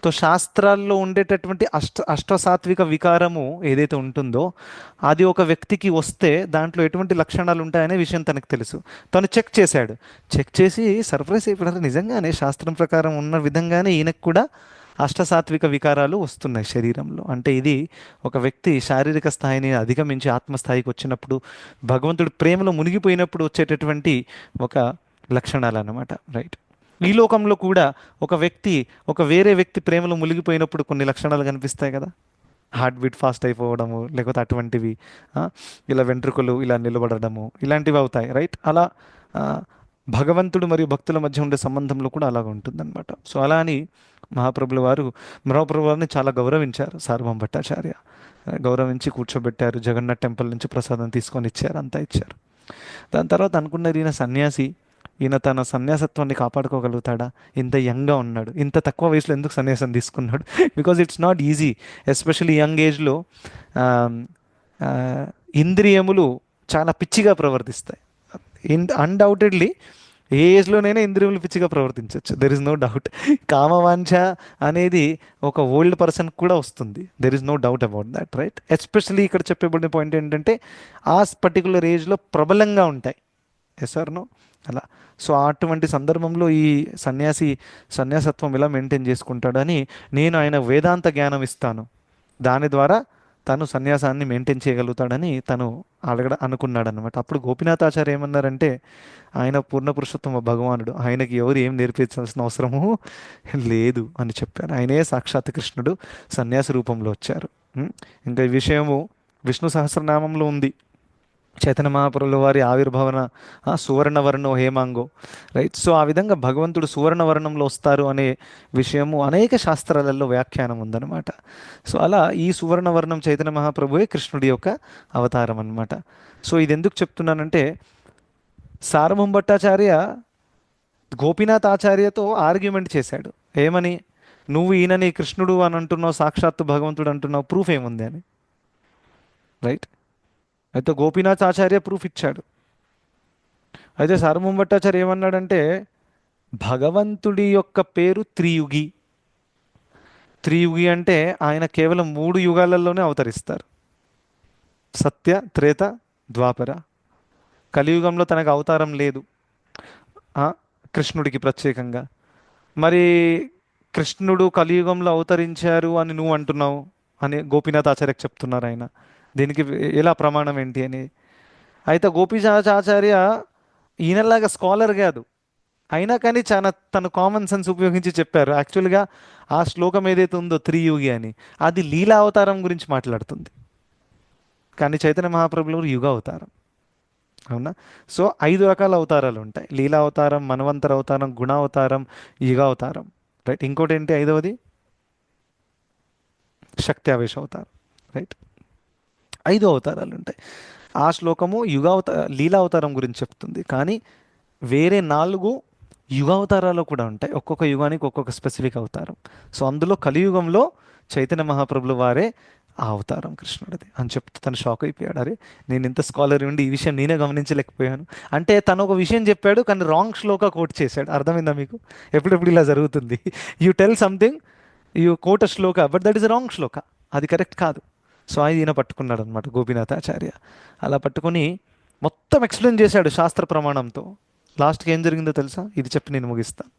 Speaker 1: తో శాస్త్రాల్లో ఉండేటటువంటి అష్టసాత్విక వికారము ఏదైతే ఉంటుందో అది ఒక వ్యక్తికి వస్తే దాంట్లో ఎటువంటి లక్షణాలు ఉంటాయనే విషయం తనకు తెలుసు. తను చెక్ చేశాడు. చెక్ చేసి సర్ప్రైజ్ అయిపోయారు, నిజంగానే శాస్త్రం ప్రకారం ఉన్న విధంగానే ఈయనకు కూడా అష్టసాత్విక వికారాలు వస్తున్నాయి శరీరంలో. అంటే ఇది ఒక వ్యక్తి శారీరక స్థాయిని అధిగమించి ఆత్మస్థాయికి వచ్చినప్పుడు, భగవంతుడి ప్రేమలో మునిగిపోయినప్పుడు వచ్చేటటువంటి ఒక లక్షణాలు అన్నమాట. రైట్? ఈ లోకంలో కూడా ఒక వేరే వ్యక్తి ప్రేమలో మునిగిపోయినప్పుడు కొన్ని లక్షణాలు కనిపిస్తాయి కదా, హార్ట్ బీట్ ఫాస్ట్ అయిపోవడము, లేకపోతే అటువంటివి, ఇలా వెంట్రుకలు ఇలా నిలబడము, ఇలాంటివి అవుతాయి. రైట్? అలా భగవంతుడు మరియు భక్తుల మధ్య ఉండే సంబంధంలో కూడా అలాగ ఉంటుందన్నమాట. సో అలా అని మహాప్రభుల వారిని చాలా గౌరవించారు. సార్వభౌమ భట్టాచార్య గౌరవించి కూర్చోబెట్టారు. జగన్నాథ్ టెంపుల్ నుంచి ప్రసాదం తీసుకొని ఇచ్చారు, అంతా ఇచ్చారు. దాని తర్వాత అనుకున్నారు, ఈయన సన్యాసి, ఈయన తన సన్యాసత్వాన్ని కాపాడుకోగలుగుతాడా, ఇంత యంగ్గా ఉన్నాడు, ఇంత తక్కువ వయసులో ఎందుకు సన్యాసం తీసుకున్నాడు? Because it's not easy, especially young ఏజ్లో ఇంద్రియములు చాలా పిచ్చిగా ప్రవర్తిస్తాయి. అన్డౌటెడ్లీ ఏ ఏజ్లోనైనా ఇంద్రియములు పిచ్చిగా ప్రవర్తించవచ్చు, దెర్ ఇస్ నో డౌట్. కామవాంఛ అనేది ఒక ఓల్డ్ పర్సన్ కూడా వస్తుంది, there is no doubt about that. Right? Especially ఇక్కడ చెప్పబడిన పాయింట్ ఏంటంటే ఆ పర్టికులర్ ఏజ్లో ప్రబలంగా ఉంటాయి. Yes or no? అలా. సో అటువంటి సందర్భంలో ఈ సన్యాసత్వం ఎలా మెయింటైన్ చేసుకుంటాడని నేను ఆయన వేదాంత జ్ఞానం ఇస్తాను, దాని ద్వారా తను సన్యాసాన్ని మెయింటైన్ చేయగలుగుతాడని తను అనుకున్నాడు అనమాట. అప్పుడు గోపీనాథాచార్య ఏమన్నారంటే, ఆయన పూర్ణ పురుషోత్తమ భగవానుడు, ఆయనకి ఎవరు ఏం నేర్పించాల్సిన అవసరము లేదు అని చెప్పారు. ఆయనే సాక్షాత్ కృష్ణుడు సన్యాసి రూపంలో వచ్చారు. ఇంకా ఈ విషయము విష్ణు సహస్రనామంలో ఉంది. చైతన్య మహాప్రభుల వారి ఆవిర్భావన సువర్ణవర్ణో హేమాంగో. రైట్? సో ఆ విధంగా భగవంతుడు సువర్ణవర్ణంలో వస్తారు అనే విషయము అనేక శాస్త్రాలలో వ్యాఖ్యానం ఉందన్నమాట. సో అలా ఈ సువర్ణవర్ణం చైతన్య మహాప్రభువే కృష్ణుడి యొక్క అవతారం అన్నమాట. సో ఇది ఎందుకు చెప్తున్నానంటే, సార్వభౌమ భట్టాచార్య గోపీనాథ్ ఆచార్యతో ఆర్గ్యుమెంట్ చేశాడు. ఏమని? నువ్వు ఈయనని కృష్ణుడు అని అంటున్నావు, సాక్షాత్తు భగవంతుడు అంటున్నావు, ప్రూఫ్ ఏముంది అని. రైట్. అయితే గోపీనాథ్ ఆచార్య ప్రూఫ్ ఇచ్చాడు. అయితే సార్వభౌమ భట్టాచార్య ఏమన్నాడంటే భగవంతుడి యొక్క పేరు త్రియుగి. త్రియుగి అంటే ఆయన కేవలం 3 యుగాలలోనే అవతరిస్తారు: సత్య, త్రేత, ద్వాపర. కలియుగంలో తనకు అవతారం లేదు ఆ, కృష్ణుడికి ప్రత్యేకంగా. మరి కృష్ణుడు కలియుగంలో అవతరించారు అని నువ్వు అంటున్నావు అని గోపీనాథ్ ఆచార్యకు చెప్తున్నారు ఆయన. దీనికి ఎలా ప్రమాణం ఏంటి అని. అయితే గోపీనాథ్ ఆచార్య ఈయనలాగా స్కాలర్ కాదు, అయినా కానీ చాలా తను కామన్ సెన్స్ ఉపయోగించి చెప్పారు. యాక్చువల్గా ఆ శ్లోకం ఏదైతే ఉందో త్రియుగి అని, అది లీలా అవతారం గురించి మాట్లాడుతుంది. కానీ చైతన్య మహాప్రభులు యుగ అవతారం. అవునా? సో 5 రకాల అవతారాలు ఉంటాయి: లీలా అవతారం, మన్వంతర అవతారం, గుణ అవతారం, యుగ అవతారం. రైట్. ఇంకోటి ఏంటి 5వది? శక్తి ఆవేశ అవతారం. రైట్. 5 అవతారాలు ఉంటాయి. ఆ శ్లోకము లీలా అవతారం గురించి చెప్తుంది. కానీ వేరే 4 యుగావతారాలు కూడా ఉంటాయి. ఒక్కొక్క యుగానికి ఒక్కొక్క స్పెసిఫిక్ అవతారం. సో అందులో కలియుగంలో చైతన్య మహాప్రభులు వారే ఆ అవతారం కృష్ణుడిది అని చెప్తే తను షాక్ అయిపోయాడు. అరే, నేను ఇంత స్కాలర్ ఉండి ఈ విషయం నేనే గమనించలేకపోయాను అంటే. తను ఒక విషయం చెప్పాడు కానీ రాంగ్ శ్లోక కోట్ చేశాడు. అర్థమైందా మీకు? ఎప్పుడెప్పుడు ఇలా జరుగుతుంది. You tell something, you quote a shloka, but that is wrong shloka, అది కరెక్ట్ కాదు. సో అది ఈయన పట్టుకున్నాడు అనమాట గోపీనాథ్ ఆచార్య. అలా పట్టుకుని మొత్తం ఎక్స్ప్లెయిన్ చేశాడు శాస్త్ర ప్రమాణంతో. లాస్ట్కి ఏం జరిగిందో తెలుసా? ఇది చెప్పి నేను ముగిస్తాను.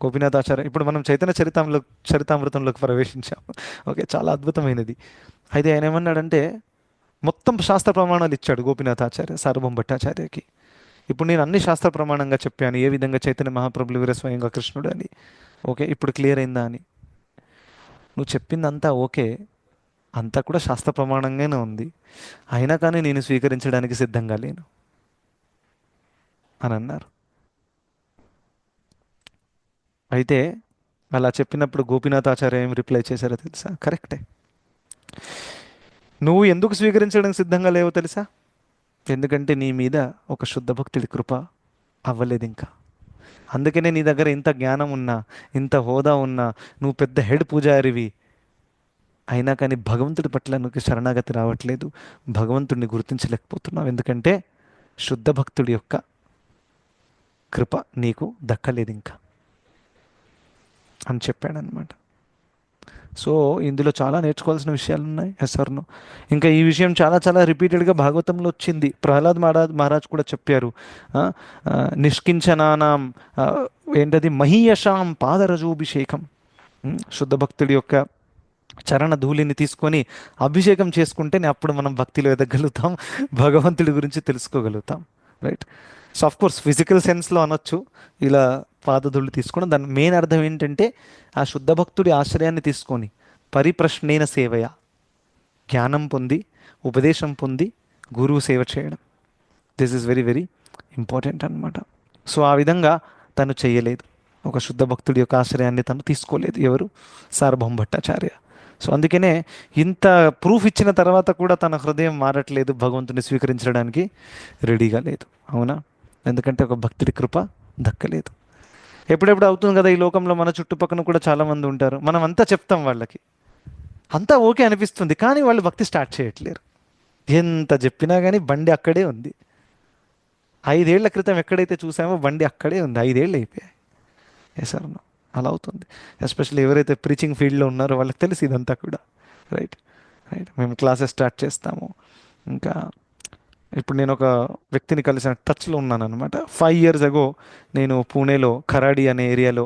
Speaker 1: గోపీనాథ్ ఆచార్య, ఇప్పుడు మనం చైతన్య చరితామృతంలోకి ప్రవేశించాము. ఓకే, చాలా అద్భుతమైనది. అయితే ఆయన ఏమన్నాడంటే మొత్తం శాస్త్ర ప్రమాణాలు ఇచ్చాడు గోపీనాథ్ ఆచార్య సార్వభౌమ భట్టాచార్యకి. ఇప్పుడు నేను అన్ని శాస్త్ర ప్రమాణంగా చెప్పాను ఏ విధంగా చైతన్య మహాప్రభులు వీర స్వయంగా కృష్ణుడు అని. ఓకే, ఇప్పుడు క్లియర్ అయిందా అని? నువ్వు చెప్పిందంతా ఓకే, అంతా కూడా శాస్త్ర ప్రమాణంగానే ఉంది, అయినా కానీ నేను స్వీకరించడానికి సిద్ధంగా లేను అని అన్నారు. అయితే అలా చెప్పినప్పుడు గోపీనాథ్ ఆచార్య ఏం రిప్లై చేశారో తెలుసా? కరెక్టే, నువ్వు ఎందుకు స్వీకరించడానికి సిద్ధంగా లేవో తెలుసా? ఎందుకంటే నీ మీద ఒక శుద్ధ భక్తుడి కృప అవ్వలేదు ఇంకా. అందుకనే నీ దగ్గర ఇంత జ్ఞానం ఉన్నా, ఇంత హోదా ఉన్నా, నువ్వు పెద్ద హెడ్ పూజారివి, అయినా కానీ భగవంతుడి పట్ల నువ్వు శరణాగతి రావట్లేదు, భగవంతుడిని గుర్తించలేకపోతున్నావు. ఎందుకంటే శుద్ధ భక్తుడి యొక్క కృప నీకు దక్కలేదు ఇంకా అని చెప్పాడనమాట. సో ఇందులో చాలా నేర్చుకోవాల్సిన విషయాలు ఉన్నాయి. ఎస్ఆర్ను ఇంకా ఈ విషయం చాలా చాలా రిపీటెడ్గా భాగవతంలో వచ్చింది. ప్రహ్లాద్ మహారాజ్ కూడా చెప్పారు. నిష్కించనానాం ఏంటది మహీయషాం పాదరజోభిషేకం. శుద్ధ భక్తుడి యొక్క చరణ ధూళిని తీసుకొని అభిషేకం చేసుకుంటేనే అప్పుడు మనం భక్తిలో ఎదగలుగుతాం, భగవంతుడి గురించి తెలుసుకోగలుగుతాం. Right. So of course physical సెన్స్లో అనొచ్చు ఇలా పాదధూళి తీసుకోవడం. దాని మెయిన్ అర్థం ఏంటంటే ఆ శుద్ధ భక్తుడి ఆశ్రయాన్ని తీసుకొని పరిప్రశ్నైన సేవయ, జ్ఞానం పొంది ఉపదేశం పొంది గురువు సేవ చేయడం. This is very very important అనమాట. సో ఆ విధంగా తను చేయలేదు, ఒక శుద్ధ భక్తుడి యొక్క ఆశ్రయాన్ని తను తీసుకోలేదు. ఎవరు? సార్వభౌమ భట్టాచార్య. సో అందుకనే ఇంత ప్రూఫ్ ఇచ్చిన తర్వాత కూడా తన హృదయం మారట్లేదు, భగవంతుని స్వీకరించడానికి రెడీగా లేదు. అవునా? ఎందుకంటే ఒక భక్తుడి కృప దక్కలేదు. ఎప్పుడెప్పుడు అవుతుంది కదా ఈ లోకంలో, మన చుట్టుపక్కల కూడా చాలామంది ఉంటారు. మనం అంతా చెప్తాం వాళ్ళకి, అంతా ఓకే అనిపిస్తుంది, కానీ వాళ్ళు భక్తి స్టార్ట్ చేయట్లేరు. ఎంత చెప్పినా కానీ బండి అక్కడే ఉంది. 5 ఏళ్ల క్రితం ఎక్కడైతే చూసామో బండి అక్కడే ఉంది, 5 ఏళ్ళు అయిపోయాయి. సార్ అలా అవుతుంది. ఎస్పెషల్లీ ఎవరైతే ప్రీచింగ్ ఫీల్డ్లో ఉన్నారో వాళ్ళకి తెలిసి ఇదంతా కూడా. రైట్. రైట్. మేము క్లాసెస్ స్టార్ట్ చేస్తాము. ఇంకా ఇప్పుడు నేను ఒక వ్యక్తిని కలిసిన టచ్లో ఉన్నాను అనమాట. 5 years ago నేను పూణేలో ఖరాడి అనే ఏరియాలో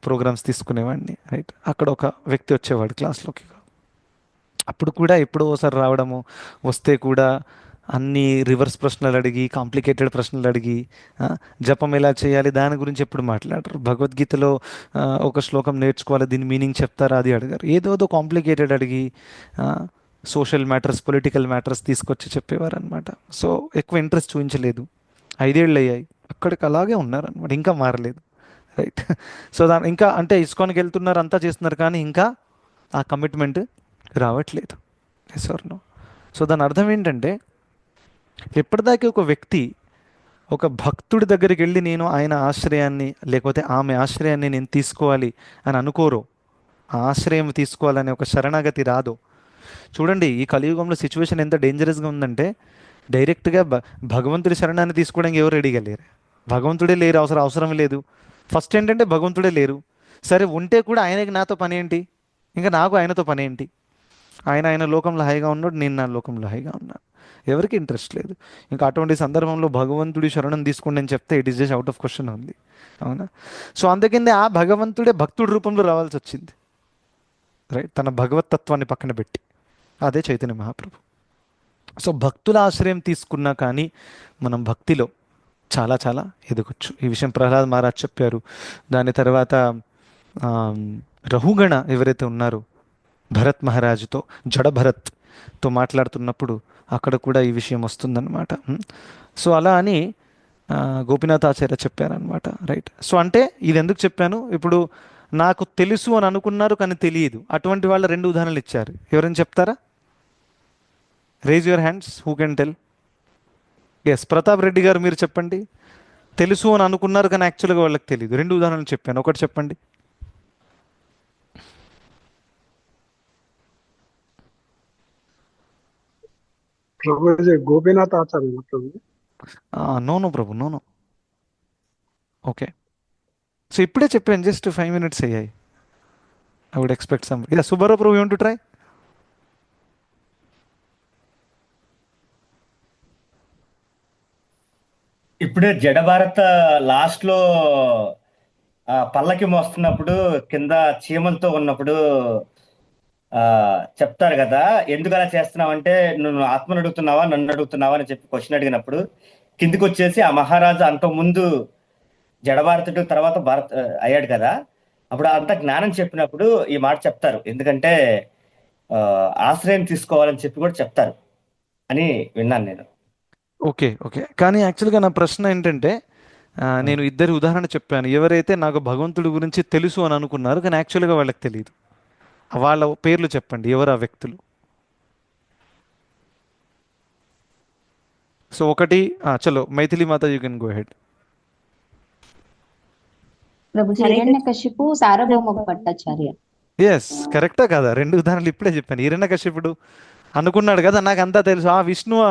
Speaker 1: ప్రోగ్రామ్స్ తీసుకునేవాడిని. రైట్. అక్కడ ఒక వ్యక్తి వచ్చేవాడు క్లాస్లోకి. అప్పుడు కూడా ఎప్పుడో ఒకసారి రావడము, వస్తే కూడా అన్ని రివర్స్ ప్రశ్నలు అడిగి, కాంప్లికేటెడ్ ప్రశ్నలు అడిగి, జపం ఎలా చేయాలి దాని గురించి ఎప్పుడు మాట్లాడరు. భగవద్గీతలో ఒక శ్లోకం నేర్చుకోవాలి, దీని మీనింగ్ చెప్తారా అది అడిగారు. ఏదోదో కాంప్లికేటెడ్ అడిగి సోషల్ మ్యాటర్స్, పొలిటికల్ మ్యాటర్స్ తీసుకొచ్చి చెప్పేవారు అనమాట. సో ఎక్కువ ఇంట్రెస్ట్ చూపించలేదు. 5 ఏళ్ళు అయ్యాయి, అక్కడికి అలాగే ఉన్నారనమాట, ఇంకా మారలేదు. రైట్. సో ఇంకా అంటే ఇస్కాన్కి వెళ్తున్నారు, అంతా చేస్తున్నారు, కానీ ఇంకా ఆ కమిట్మెంట్ రావట్లేదు. Yes or no? సో దాని అర్థం ఏంటంటే ఎప్పటిదాకా ఒక వ్యక్తి ఒక భక్తుడి దగ్గరికి వెళ్ళి నేను ఆయన ఆశ్రయాన్ని లేకపోతే ఆమె ఆశ్రయాన్ని నేను తీసుకోవాలి అని అనుకోరో, ఆ ఆశ్రయం తీసుకోవాలనే ఒక శరణాగతి రాదో, చూడండి ఈ కలియుగంలో సిచ్యువేషన్ ఎంత డేంజరస్గా ఉందంటే డైరెక్ట్గా భగవంతుడి శరణాన్ని తీసుకోవడానికి ఎవరు రెడీగా లేరు. భగవంతుడే లేరు, అవసరం లేదు. ఫస్ట్ ఏంటంటే భగవంతుడే లేరు. సరే ఉంటే కూడా ఆయనకి నాతో పని ఏంటి, ఇంకా నాకు ఆయనతో పని ఏంటి? ఆయన లోకంలో హాయిగా ఉన్నాడు, నేను నా లోకంలో హాయిగా ఉన్నాను. ఎవరికి ఇంట్రెస్ట్ లేదు. ఇంకా అటువంటి సందర్భంలో భగవంతుడి శరణం తీసుకోండి అని చెప్తే it is just out of question ఉంది. అవునా? సో అందుకనే ఆ భగవంతుడే భక్తుడి రూపంలో రావాల్సి వచ్చింది, రైట్? తన భగవతత్వాన్ని పక్కన పెట్టి, అదే చైతన్య మహాప్రభు. సో భక్తుల ఆశ్రయం తీసుకున్నా కానీ మనం భక్తిలో చాలా చాలా ఎదగొచ్చు. ఈ విషయం ప్రహ్లాద్ మహారాజ్ చెప్పారు. దాని తర్వాత రహుగణ ఎవరైతే ఉన్నారో భరత్ మహారాజుతో, జడ భరత్తో మాట్లాడుతున్నప్పుడు అక్కడ కూడా ఈ విషయం వస్తుందన్నమాట. సో అలా అని గోపీనాథ్ ఆచార్య చెప్పారనమాట, రైట్? సో అంటే ఇది ఎందుకు చెప్పాను, ఇప్పుడు నాకు తెలుసు అని అనుకున్నారు కానీ తెలియదు, అటువంటి వాళ్ళ 2 ఉదాహరణలు ఇచ్చారు. ఎవరైనా చెప్తారా? Raise your hands, who can tell? Yes, Pratap Reddy గారు మీరు చెప్పండి. తెలుసు అని అనుకున్నారు కానీ యాక్చువల్గా వాళ్ళకి తెలియదు. 2 ఉదాహరణలు చెప్పాను, ఒకటి చెప్పండి.
Speaker 4: Prabhuji Gopinath Acharya Prabhu.
Speaker 1: No Prabhu, no. Okay, so ఇప్పుడే చెప్పాను, జస్ట్ 5 minutes అయ్యాయి. I would expect some. Subbarao Prabhu, you want to try?
Speaker 5: ఇప్పుడే జడ భారత లాస్ట్ లో పల్లకి మోస్తున్నప్పుడు కింద చీమలతో ఉన్నప్పుడు చెప్తారు కదా, ఎందుకు అలా చేస్తున్నావు అంటే, నువ్వు ఆత్మను అడుగుతున్నావా నన్ను అడుగుతున్నావా అని చెప్పి క్వశ్చన్ అడిగినప్పుడు కిందికి వచ్చేసి ఆ మహారాజు అంతకుముందు జడభారతుడు తర్వాత భారత్ అయ్యాడు కదా, అప్పుడు అంత జ్ఞానం చెప్పినప్పుడు ఈ మాట చెప్తారు, ఎందుకంటే ఆశ్రయం తీసుకోవాలని చెప్పి కూడా చెప్తారు అని విన్నాను నేను.
Speaker 1: ఓకే, కానీ యాక్చువల్గా నా ప్రశ్న ఏంటంటే, నేను 2 ఉదాహరణ చెప్పాను. ఎవరైతే నాకు భగవంతుడి గురించి తెలుసు అని అనుకున్నారు కానీ యాక్చువల్గా వాళ్ళకి తెలియదు, వాళ్ళ పేర్లు చెప్పండి, ఎవరు ఆ వ్యక్తులు? సో ఒకటి, చలో మైథిలి మాత, you can go head.
Speaker 6: Hiranyakashipu, సార్వభౌమ భట్టాచార్య.
Speaker 1: ఎస్, కరెక్టా కాదా? 2 ఉదాహరణలు ఇప్పుడే చెప్పాను. హిరణ్యకశిపుడు అనుకున్నాడు కదా, నాకు అంతా తెలుసు, విష్ణువా,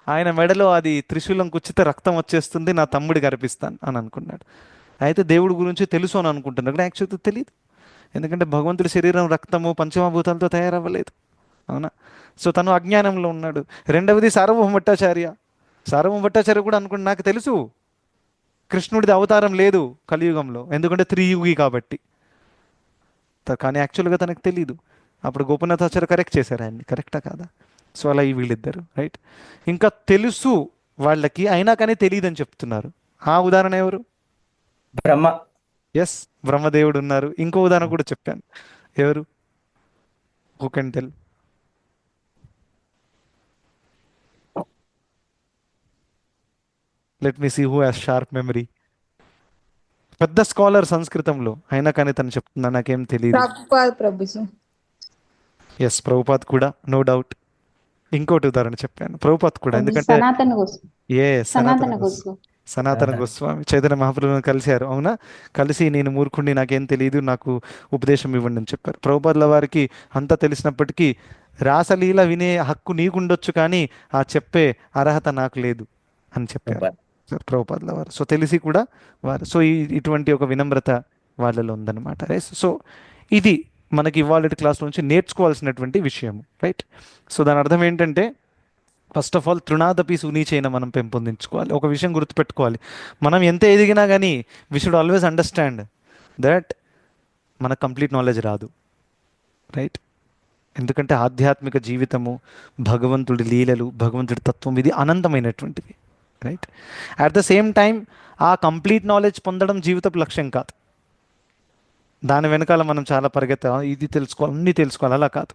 Speaker 1: ఆయన మెడలో అది త్రిశూలం కుచ్చితే రక్తం వచ్చేస్తుంది, నా తమ్ముడికి అర్పిస్తాను అని అనుకున్నాడు. అయితే దేవుడి గురించి తెలుసు అని అనుకుంటున్నాడు కానీ యాక్చువల్గా తెలియదు, ఎందుకంటే భగవంతుడి శరీరం రక్తము పంచమభూతాలతో తయారవ్వలేదు. అవునా? సో తను అజ్ఞానంలో ఉన్నాడు. రెండవది సార్వభౌమ భట్టాచార్య కూడా అనుకుంటు, నాకు తెలుసు కృష్ణుడిది అవతారం లేదు కలియుగంలో, ఎందుకంటే త్రియుగి కాబట్టి, కానీ యాక్చువల్గా తనకు తెలియదు. అప్పుడు గోపీనాథాచార్య కరెక్ట్ చేశారు ఆయన్ని, కరెక్టా కాదా? సో అలా వీళ్ళిద్దరు, రైట్? ఇంకా తెలుసు వాళ్ళకి అయినా కానీ తెలియదు అని చెప్తున్నారు. ఆ ఉదాహరణ ఎవరు?
Speaker 5: బ్రహ్మ.
Speaker 1: ఎస్, బ్రహ్మదేవుడు ఉన్నారు. ఇంకో ఉదాహరణ కూడా చెప్పాను, ఎవరు? Who can tell? Let me see who has sharp memory. పెద్ద స్కాలర్ సంస్కృతంలో, అయినా కానీ తను చెప్తున్నా నాకేం తెలియదు. ఎస్, ప్రభుపాద్ కూడా, నో డౌట్. ఇంకోటి ఉదాహరణ చెప్పాను, ప్రభుపాద్ కూడా, ఎందుకంటే సనాతన గోస్వామి చైతన్య మహాప్రభుని కలిశారు. అవునా? కలిసి నేను మూర్ఖుడిని, నాకేం తెలియదు, నాకు ఉపదేశం ఇవ్వండి అని చెప్పారు. ప్రభుపాదుల వారికి అంతా తెలిసినప్పటికీ రాసలీల వినే హక్కు నీకుండొచ్చు కానీ ఆ చెప్పే అర్హత నాకు లేదు అని చెప్పారు ప్రభుపాదుల వారు. సో తెలిసి కూడా వారు, సో ఇటువంటి ఒక వినమ్రత వాళ్ళలో ఉందన్నమాట. రైట్? సో ఇది మనకి ఇవాళ క్లాస్ నుంచి నేర్చుకోవాల్సినటువంటి విషయం, రైట్? సో దాని అర్థం ఏంటంటే, ఫస్ట్ ఆఫ్ ఆల్ తృణాదపి సునీచైన మనం పెంపొందించుకోవాలి. ఒక విషయం గుర్తుపెట్టుకోవాలి, మనం ఎంత ఎదిగినా కానీ we should always understand that మనకు కంప్లీట్ నాలెడ్జ్ రాదు, రైట్? ఎందుకంటే ఆధ్యాత్మిక జీవితము, భగవంతుడి లీలలు, భగవంతుడి తత్వం, ఇది అనంతమైనటువంటిది, right? At the same time ఆ కంప్లీట్ నాలెడ్జ్ పొందడం జీవితపు లక్ష్యం కాదు. దాని వెనకాల మనం చాలా పరిగెత్తాలి, ఇది తెలుసుకోవాలి, అన్నీ తెలుసుకోవాలి, అలా కాదు.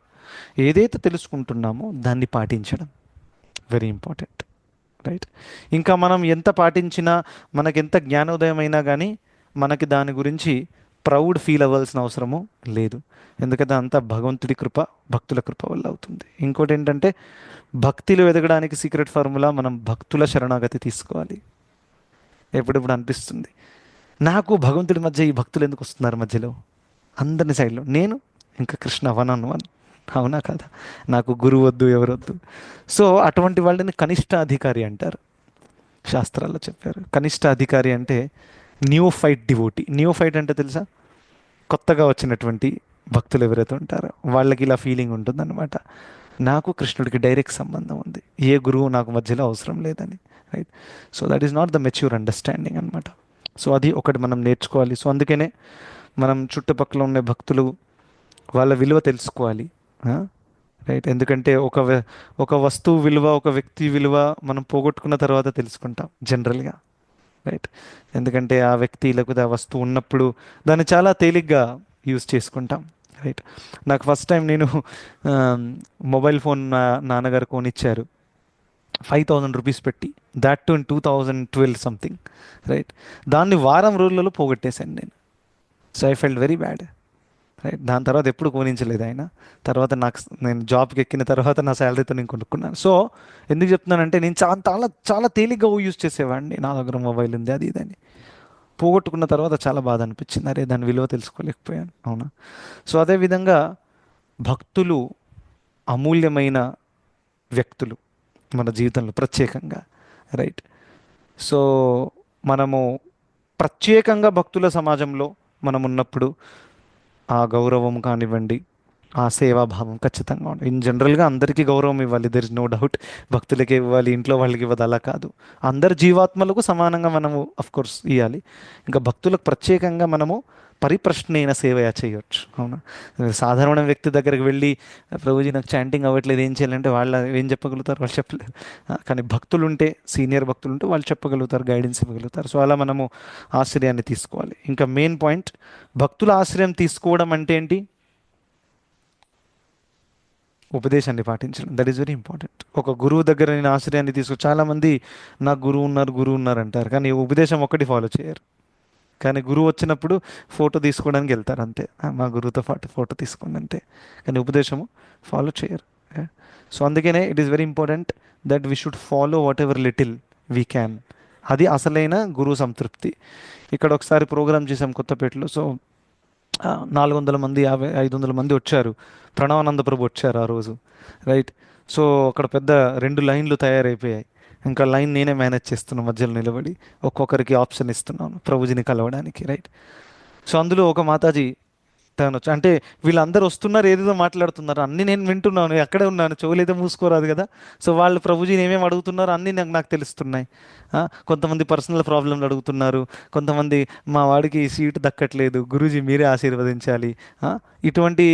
Speaker 1: ఏదైతే తెలుసుకుంటున్నామో దాన్ని పాటించడం వెరీ ఇంపార్టెంట్, రైట్? ఇంకా మనం ఎంత పాటించినా, మనకి ఎంత జ్ఞానోదయం అయినా కానీ మనకి దాని గురించి ప్రౌడ్ ఫీల్ అవ్వాల్సిన అవసరము లేదు, ఎందుకంటే అంతా భగవంతుడి కృప, భక్తుల కృప వల్ల అవుతుంది. ఇంకోటి ఏంటంటే, భక్తిలో ఎదగడానికి సీక్రెట్ ఫార్ములా, మనం భక్తుల శరణాగతి తీసుకోవాలి. ఎప్పుడెప్పుడు అనిపిస్తుంది నాకు, భగవంతుడి మధ్య ఈ భక్తులు ఎందుకు వస్తున్నారు మధ్యలో, అందరిని సైడ్లో, నేను ఇంకా కృష్ణ 1 on 1, అవునా కదా? నాకు గురువు వద్దు, ఎవరొద్దు. సో అటువంటి వాళ్ళని కనిష్ట అధికారి అంటారు, శాస్త్రాల్లో చెప్పారు. కనిష్ట అధికారి అంటే న్యూఫైట్ డివోటీ. న్యూఫైట్ అంటే తెలుసా? కొత్తగా వచ్చినటువంటి భక్తులు ఎవరైతే ఉంటారో వాళ్ళకి ఇలా ఫీలింగ్ ఉంటుందన్నమాట, నాకు కృష్ణుడికి డైరెక్ట్ సంబంధం ఉంది, ఏ గురువు నాకు మధ్యలో అవసరం లేదని. Right? So that is not the mature understanding అనమాట. సో అది ఒకటి మనం నేర్చుకోవాలి. సో అందుకనే మనం చుట్టుపక్కల ఉన్న భక్తులు వాళ్ళ విలువ తెలుసుకోవాలి. రైట్? ఎందుకంటే ఒక వస్తువు విలువ, ఒక వ్యక్తి విలువ మనం పోగొట్టుకున్న తర్వాత తెలుసుకుంటాం జనరల్గా. రైట్? ఎందుకంటే ఆ వ్యక్తి లేకపోతే ఆ వస్తువు ఉన్నప్పుడు దాన్ని చాలా తేలిగ్గా యూజ్ చేసుకుంటాం. రైట్? నాకు ఫస్ట్ టైం నేను మొబైల్ ఫోన్ నాన్నగారు కొనిచ్చారు 5,000 రూపీస్ పెట్టి, that to in 2012 something. Right? దాన్ని వారం రోజులలో పోగొట్టేశాను నేను. So I felt very bad. Right? దాని తర్వాత ఎప్పుడు కొనించలేదు ఆయన. తర్వాత నేను జాబ్కి ఎక్కిన తర్వాత నా శాలరీతో నేను కొనుక్కున్నాను. సో ఎందుకు చెప్తున్నానంటే నేను చాలా చాలా తేలిగ్గా యూజ్ చేసేవాడిని, నా దగ్గర మొబైల్ ఉంది అది ఇదని. పోగొట్టుకున్న తర్వాత చాలా బాధ అనిపించింది, అరే దాని విలువ తెలుసుకోలేకపోయాను. అవునా? సో అదేవిధంగా భక్తులు అమూల్యమైన వ్యక్తులు మన జీవితంలో ప్రత్యేకంగా. రైట్? సో మనము ప్రత్యేకంగా భక్తుల సమాజంలో మనం ఉన్నప్పుడు ఆ గౌరవం కానివ్వండి, ఆ సేవాభావం ఖచ్చితంగా ఉండాలి. ఇన్ జనరల్గా అందరికీ గౌరవం ఇవ్వాలి, దెర్ ఇస్ నో డౌట్. భక్తులకే ఇవ్వాలి, ఇంట్లో వాళ్ళకి ఇవ్వదు, అలా కాదు. అందరి జీవాత్మలకు సమానంగా మనము కోర్స్ ఇవ్వాలి. ఇంకా భక్తులకు ప్రత్యేకంగా మనము పరిప్రశ్నైన సేవ చేయొచ్చు. అవునా? సాధారణ వ్యక్తి దగ్గరికి వెళ్ళి ప్రభుజీ నాకు చాంటింగ్ అవ్వట్లేదు, ఏం చేయాలంటే వాళ్ళు ఏం చెప్పగలుగుతారు? వాళ్ళు చెప్పలేరు. కానీ భక్తులు ఉంటే, సీనియర్ భక్తులు ఉంటే వాళ్ళు చెప్పగలుగుతారు, గైడెన్స్ ఇవ్వగలుగుతారు. సో అలా మనము ఆశ్రయాన్ని తీసుకోవాలి. ఇంకా మెయిన్ పాయింట్, భక్తుల ఆశ్రయం తీసుకోవడం అంటే ఏంటి? ఉపదేశాన్ని పాటించడం. That is very important. ఒక గురువు దగ్గర నేను ఆశ్రయాన్ని చాలామంది నాకు గురువు ఉన్నారు అంటారు, కానీ ఉపదేశం ఒక్కటి ఫాలో చేయరు. కానీ గురువు వచ్చినప్పుడు ఫోటో తీసుకోవడానికి వెళ్తారు అంతే, మా గురువుతో పాటు ఫోటో తీసుకోండి అంతే, కానీ ఉపదేశము ఫాలో చేయరు. సో అందుకనే it is very important that we should follow what ever little we can. అది అసలైన గురువు సంతృప్తి. ఇక్కడ ఒకసారి ప్రోగ్రామ్ చేసాం కొత్తపేటలో. సో 400 మంది 500 మంది వచ్చారు. ప్రణవానంద ప్రభు వచ్చారు ఆ రోజు. రైట్? సో అక్కడ పెద్ద 2 లైన్లు తయారైపోయాయి. ఇంకా లైన్ నేనే మేనేజ్ చేస్తున్నాను, మధ్యలో నిలబడి ఒక్కొక్కరికి ఆప్షన్ ఇస్తున్నాను ప్రభుజీని కలవడానికి. రైట్? సో అందులో ఒక మాతాజీ తను అంటే వీళ్ళందరూ వస్తున్నారు, ఏదేదో మాట్లాడుతున్నారు, అన్నీ నేను వింటున్నాను, ఎక్కడే ఉన్నాను, చెవులేదో మూసుకోరాదు కదా. సో వాళ్ళు ప్రభుజీని ఏమేమి అడుగుతున్నారు అన్నీ నాకు తెలుస్తున్నాయి. కొంతమంది పర్సనల్ ప్రాబ్లంలు అడుగుతున్నారు, కొంతమంది మా వాడికి సీటు దక్కట్లేదు, గురూజీ మీరే ఆశీర్వదించాలి, ఇటువంటి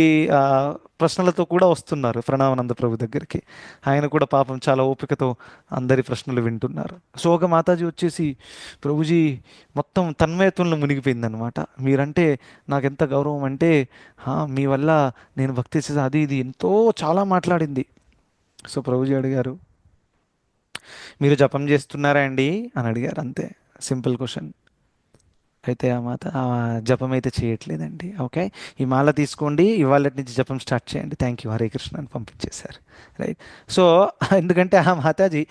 Speaker 1: ప్రశ్నలతో కూడా వస్తున్నారు ప్రణవానంద ప్రభు దగ్గరికి. ఆయన కూడా పాపం చాలా ఓపికతో అందరి ప్రశ్నలు వింటున్నారు. సో ఒక మాతాజీ వచ్చేసి, ప్రభుజీ మొత్తం తన్మయత్వంలో మునిగిపోయిందనమాట. మీరంటే నాకు ఎంత గౌరవం అంటే, మీ వల్ల నేను భక్తి చేసే అది ఇది ఎంతో చాలా మాట్లాడింది. సో ప్రభుజీ అడిగారు, మీరు జపం చేస్తున్నారా అండి అని అడిగారు. అంతే, సింపుల్ క్వశ్చన్. అయితే ఆ జపం అయితే చేయట్లేదండి. ఓకే, ఈ మాల తీసుకోండి, ఇవాళ నుంచి జపం స్టార్ట్ చేయండి, థ్యాంక్ యూ, హరే కృష్ణ అని పంపించేశారు. రైట్? సో ఎందుకంటే ఆ మాతాజీ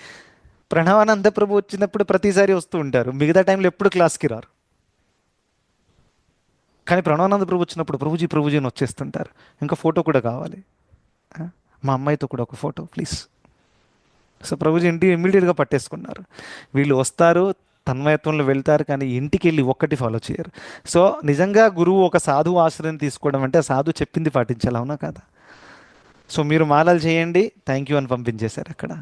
Speaker 1: ప్రణవానంద ప్రభు వచ్చినప్పుడు ప్రతిసారి వస్తూ ఉంటారు, మిగతా టైంలో ఎప్పుడు క్లాస్కి రారు. కానీ ప్రణవానంద ప్రభు వచ్చినప్పుడు ప్రభుజీ అని వచ్చేస్తుంటారు. ఇంకా ఫోటో కూడా కావాలి, మా అమ్మాయితో కూడా ఒక ఫోటో ప్లీజ్. సో ప్రభుజీ ఇమ్మీడియట్గా పట్టేసుకున్నారు. వీళ్ళు వస్తారు, తన్మయత్వంలో వెళ్తారు, కానీ ఇంటికి వెళ్ళి ఒక్కటి ఫాలో చేయరు. సో నిజంగా గురువు ఒక సాధువు ఆశ్రయం తీసుకోవడం అంటే ఆ సాధువు చెప్పింది పాటించాలి, అవునా కదా? సో మీరు మాలలు చేయండి, థ్యాంక్ యూ అని పంపించేశారు అక్కడ.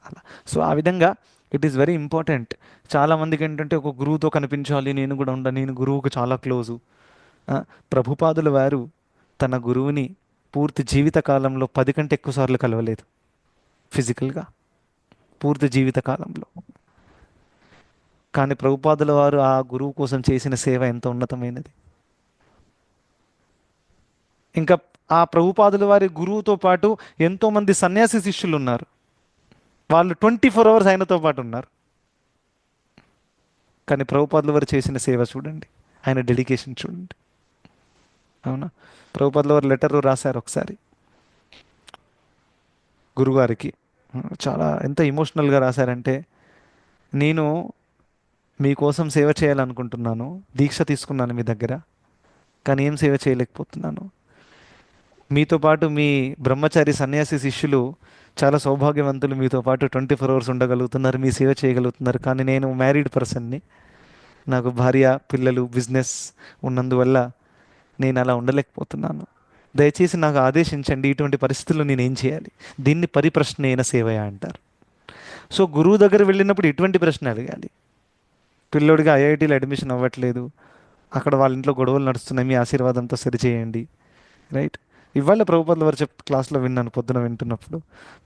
Speaker 1: అలా. సో ఆ విధంగా ఇట్ ఈస్ వెరీ ఇంపార్టెంట్. చాలామందికి ఏంటంటే ఒక గురువుతో కనిపించాలి, నేను కూడా నేను గురువుకు చాలా క్లోజు. ప్రభుపాదుల వారు తన గురువుని పూర్తి జీవిత కాలంలో 10 కంటే ఎక్కువ సార్లు కలవలేదు ఫిజికల్గా, పూర్తి జీవిత కాలంలో. కానీ ప్రభుపాదుల వారు ఆ గురువు కోసం చేసిన సేవ ఎంత ఉన్నతమైనది. ఇంకా ఆ ప్రభుపాదుల వారి గురువుతో పాటు ఎంతోమంది సన్యాసి శిష్యులు ఉన్నారు, వాళ్ళు 24 అవర్స్ ఆయనతో పాటు ఉన్నారు. కానీ ప్రభుపాదుల వారు చేసిన సేవ చూడండి, ఆయన డెడికేషన్ చూడండి. అవునా? ప్రభుపాదుల వారు లెటర్ రాశారు ఒకసారి గురుగారికి, చాలా ఎంత ఎమోషనల్గా రాశారంటే, నేను మీకోసం సేవ చేయాలనుకుంటున్నాను, దీక్ష తీసుకున్నాను మీ దగ్గర, కానీ ఏం సేవ చేయలేకపోతున్నాను. మీతో పాటు మీ బ్రహ్మచారి సన్యాసి శిష్యులు చాలా సౌభాగ్యవంతులు, మీతో పాటు 24 అవర్స్ ఉండగలుగుతున్నారు, మీ సేవ చేయగలుగుతున్నారు. కానీ నేను మ్యారీడ్ పర్సన్ని, నాకు భార్య పిల్లలు బిజినెస్ ఉన్నందువల్ల నేను అలా ఉండలేకపోతున్నాను. దయచేసి నాకు ఆదేశించండి, ఇటువంటి పరిస్థితుల్లో నేను ఏం చేయాలి. దీన్ని పరిప్రశ్న అయిన సేవయ అంటారు. సో గురువు దగ్గర వెళ్ళినప్పుడు ఎటువంటి ప్రశ్న అడగాలి? పిల్లోడిగా ఐఐటీలో అడ్మిషన్ అవ్వట్లేదు, అక్కడ వాళ్ళ ఇంట్లో గొడవలు నడుస్తున్నాయి, మీ ఆశీర్వాదంతో సరిచేయండి, రైట్? ఇవాళ ప్రభుపాదుల వారు క్లాస్లో విన్నాను, పొద్దున వింటున్నప్పుడు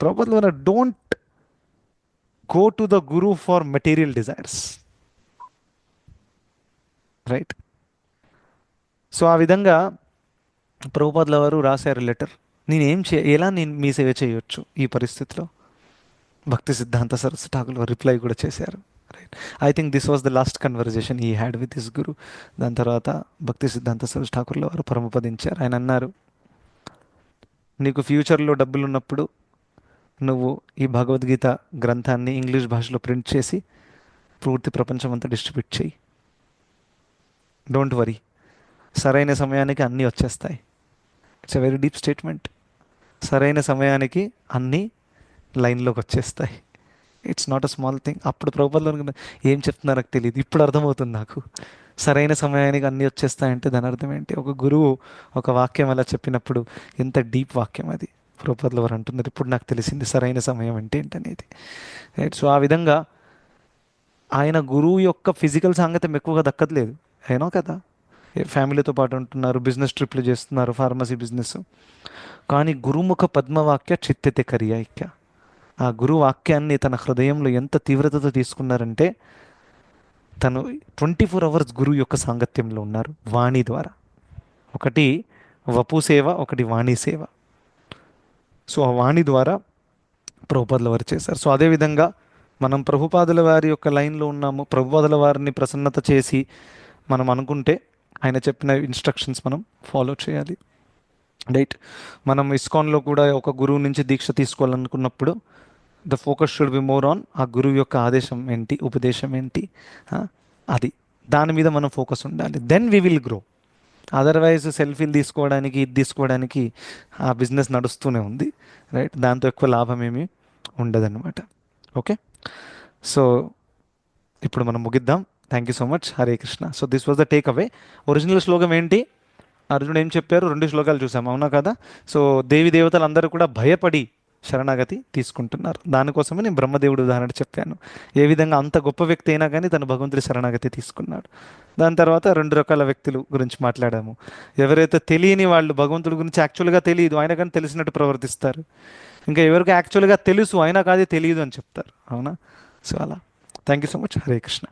Speaker 1: ప్రభుపాదుల వారు don't go to the Guru for material desires, right? So ఆ విధంగా ప్రభుపాదుల వారు రాశారు లెటర్. ఎలా నేను మీ సేవ చేయొచ్చు ఈ పరిస్థితిలో? భక్తి సిద్ధాంత సరస్వతి ఠాకూర్ వారు రిప్లై కూడా చేశారు, right? I think this was the last conversation he had with his guru. దాని తర్వాత భక్తి సిద్ధాంత సరస్వతి ఠాకూర్ల వారు పరమపదించారు. ఆయన అన్నారు, నీకు ఫ్యూచర్లో డబ్బులు ఉన్నప్పుడు నువ్వు ఈ భగవద్గీత గ్రంథాన్ని ఇంగ్లీష్ భాషలో ప్రింట్ చేసి పూర్తి ప్రపంచం అంతా డిస్ట్రిబ్యూట్ చేయి. డోంట్ వరీ, సరైన సమయానికి అన్నీ వచ్చేస్తాయి. It's a very deep statement. సరైన సమయానికి అన్నీ లైన్లోకి వచ్చేస్తాయి. It's not a small thing. అప్పుడు ప్రభుపాదులు ఏం చెప్తున్నారో నాకు తెలియదు, ఇప్పుడు అర్థమవుతుంది నాకు. సరైన సమయానికి అన్నీ వచ్చేస్తాయంటే దాని అర్థం ఏంటి? ఒక గురువు ఒక వాక్యం అలా చెప్పినప్పుడు ఎంత డీప్ వాక్యం అది. ప్రభుపాదులు వారు అంటున్నారు, ఇప్పుడు నాకు తెలిసింది సరైన సమయం అంటే ఏంటనేది, రైట్? సో ఆ విధంగా ఆయన గురువు యొక్క ఫిజికల్ సాంగత్యం ఎక్కువగా దక్కట్లేదు, అయినా కదా, ఫ్యామిలీతో పాటు ఉంటున్నారు, బిజినెస్ ట్రిప్లు చేస్తున్నారు, ఫార్మసీ బిజినెస్. కానీ గురుముఖ పద్మవాక్య చిత్తెతే కరియాయిక్య, ఆ గురు వాక్యాన్ని తన హృదయంలో ఎంత తీవ్రతతో తీసుకున్నారంటే తను 24 అవర్స్ గురువు యొక్క సాంగత్యంలో ఉన్నారు వాణి ద్వారా. ఒకటి వపు సేవ, ఒకటి వాణి సేవ. సో ఆ వాణి ద్వారా ప్రభుపాదుల వారు చేశారు. సో అదేవిధంగా మనం ప్రభుపాదుల వారి యొక్క లైన్లో ఉన్నాము. ప్రభుపాదుల వారిని ప్రసన్నత చేసి మనం అనుకుంటే ఆయన చెప్పిన ఇన్స్ట్రక్షన్స్ మనం ఫాలో చేయాలి, రైట్? మనం ఇస్కాన్లో కూడా ఒక గురువు నుంచి దీక్ష తీసుకోవాలనుకున్నప్పుడు the focus should be more on ఆ గురువు యొక్క ఆదేశం ఏంటి, ఉపదేశం ఏంటి, అది దాని మీద మనం ఫోకస్ ఉండాలి. Then we will grow. Otherwise సెల్ఫీలు తీసుకోవడానికి ఇది తీసుకోవడానికి ఆ బిజినెస్ నడుస్తూనే ఉంది, రైట్? దాంతో ఎక్కువ లాభం ఏమీ ఉండదన్నమాట. ఓకే, సో ఇప్పుడు మనం ముగిద్దాం. Thank you so much. Hare Krishna. So this was the take away. Original శ్లోకం ఏంటి? అర్జునుడు ఏం చెప్పారు? 2 శ్లోకాలు చూసాం, అవునా కదా? సో దేవి దేవతలు అందరూ కూడా భయపడి శరణాగతి తీసుకుంటున్నారు. దానికోసమే నేను బ్రహ్మదేవుడు ఉదాహరణ చెప్పాను. ఏ విధంగా అంత గొప్ప వ్యక్తి అయినా కానీ తను భగవంతుడి శరణాగతి తీసుకున్నాడు. దాని తర్వాత 2 రకాల వ్యక్తులు గురించి మాట్లాడాము. ఎవరైతే తెలియని వాళ్ళు, భగవంతుడి గురించి యాక్చువల్గా తెలియదు అయినా కానీ తెలిసినట్టు ప్రవర్తిస్తారు. ఇంకా ఎవరికి యాక్చువల్గా తెలుసు అయినా కాదు తెలియదు అని చెప్తారు, అవునా? సో అలా. Thank you so much. Hare Krishna.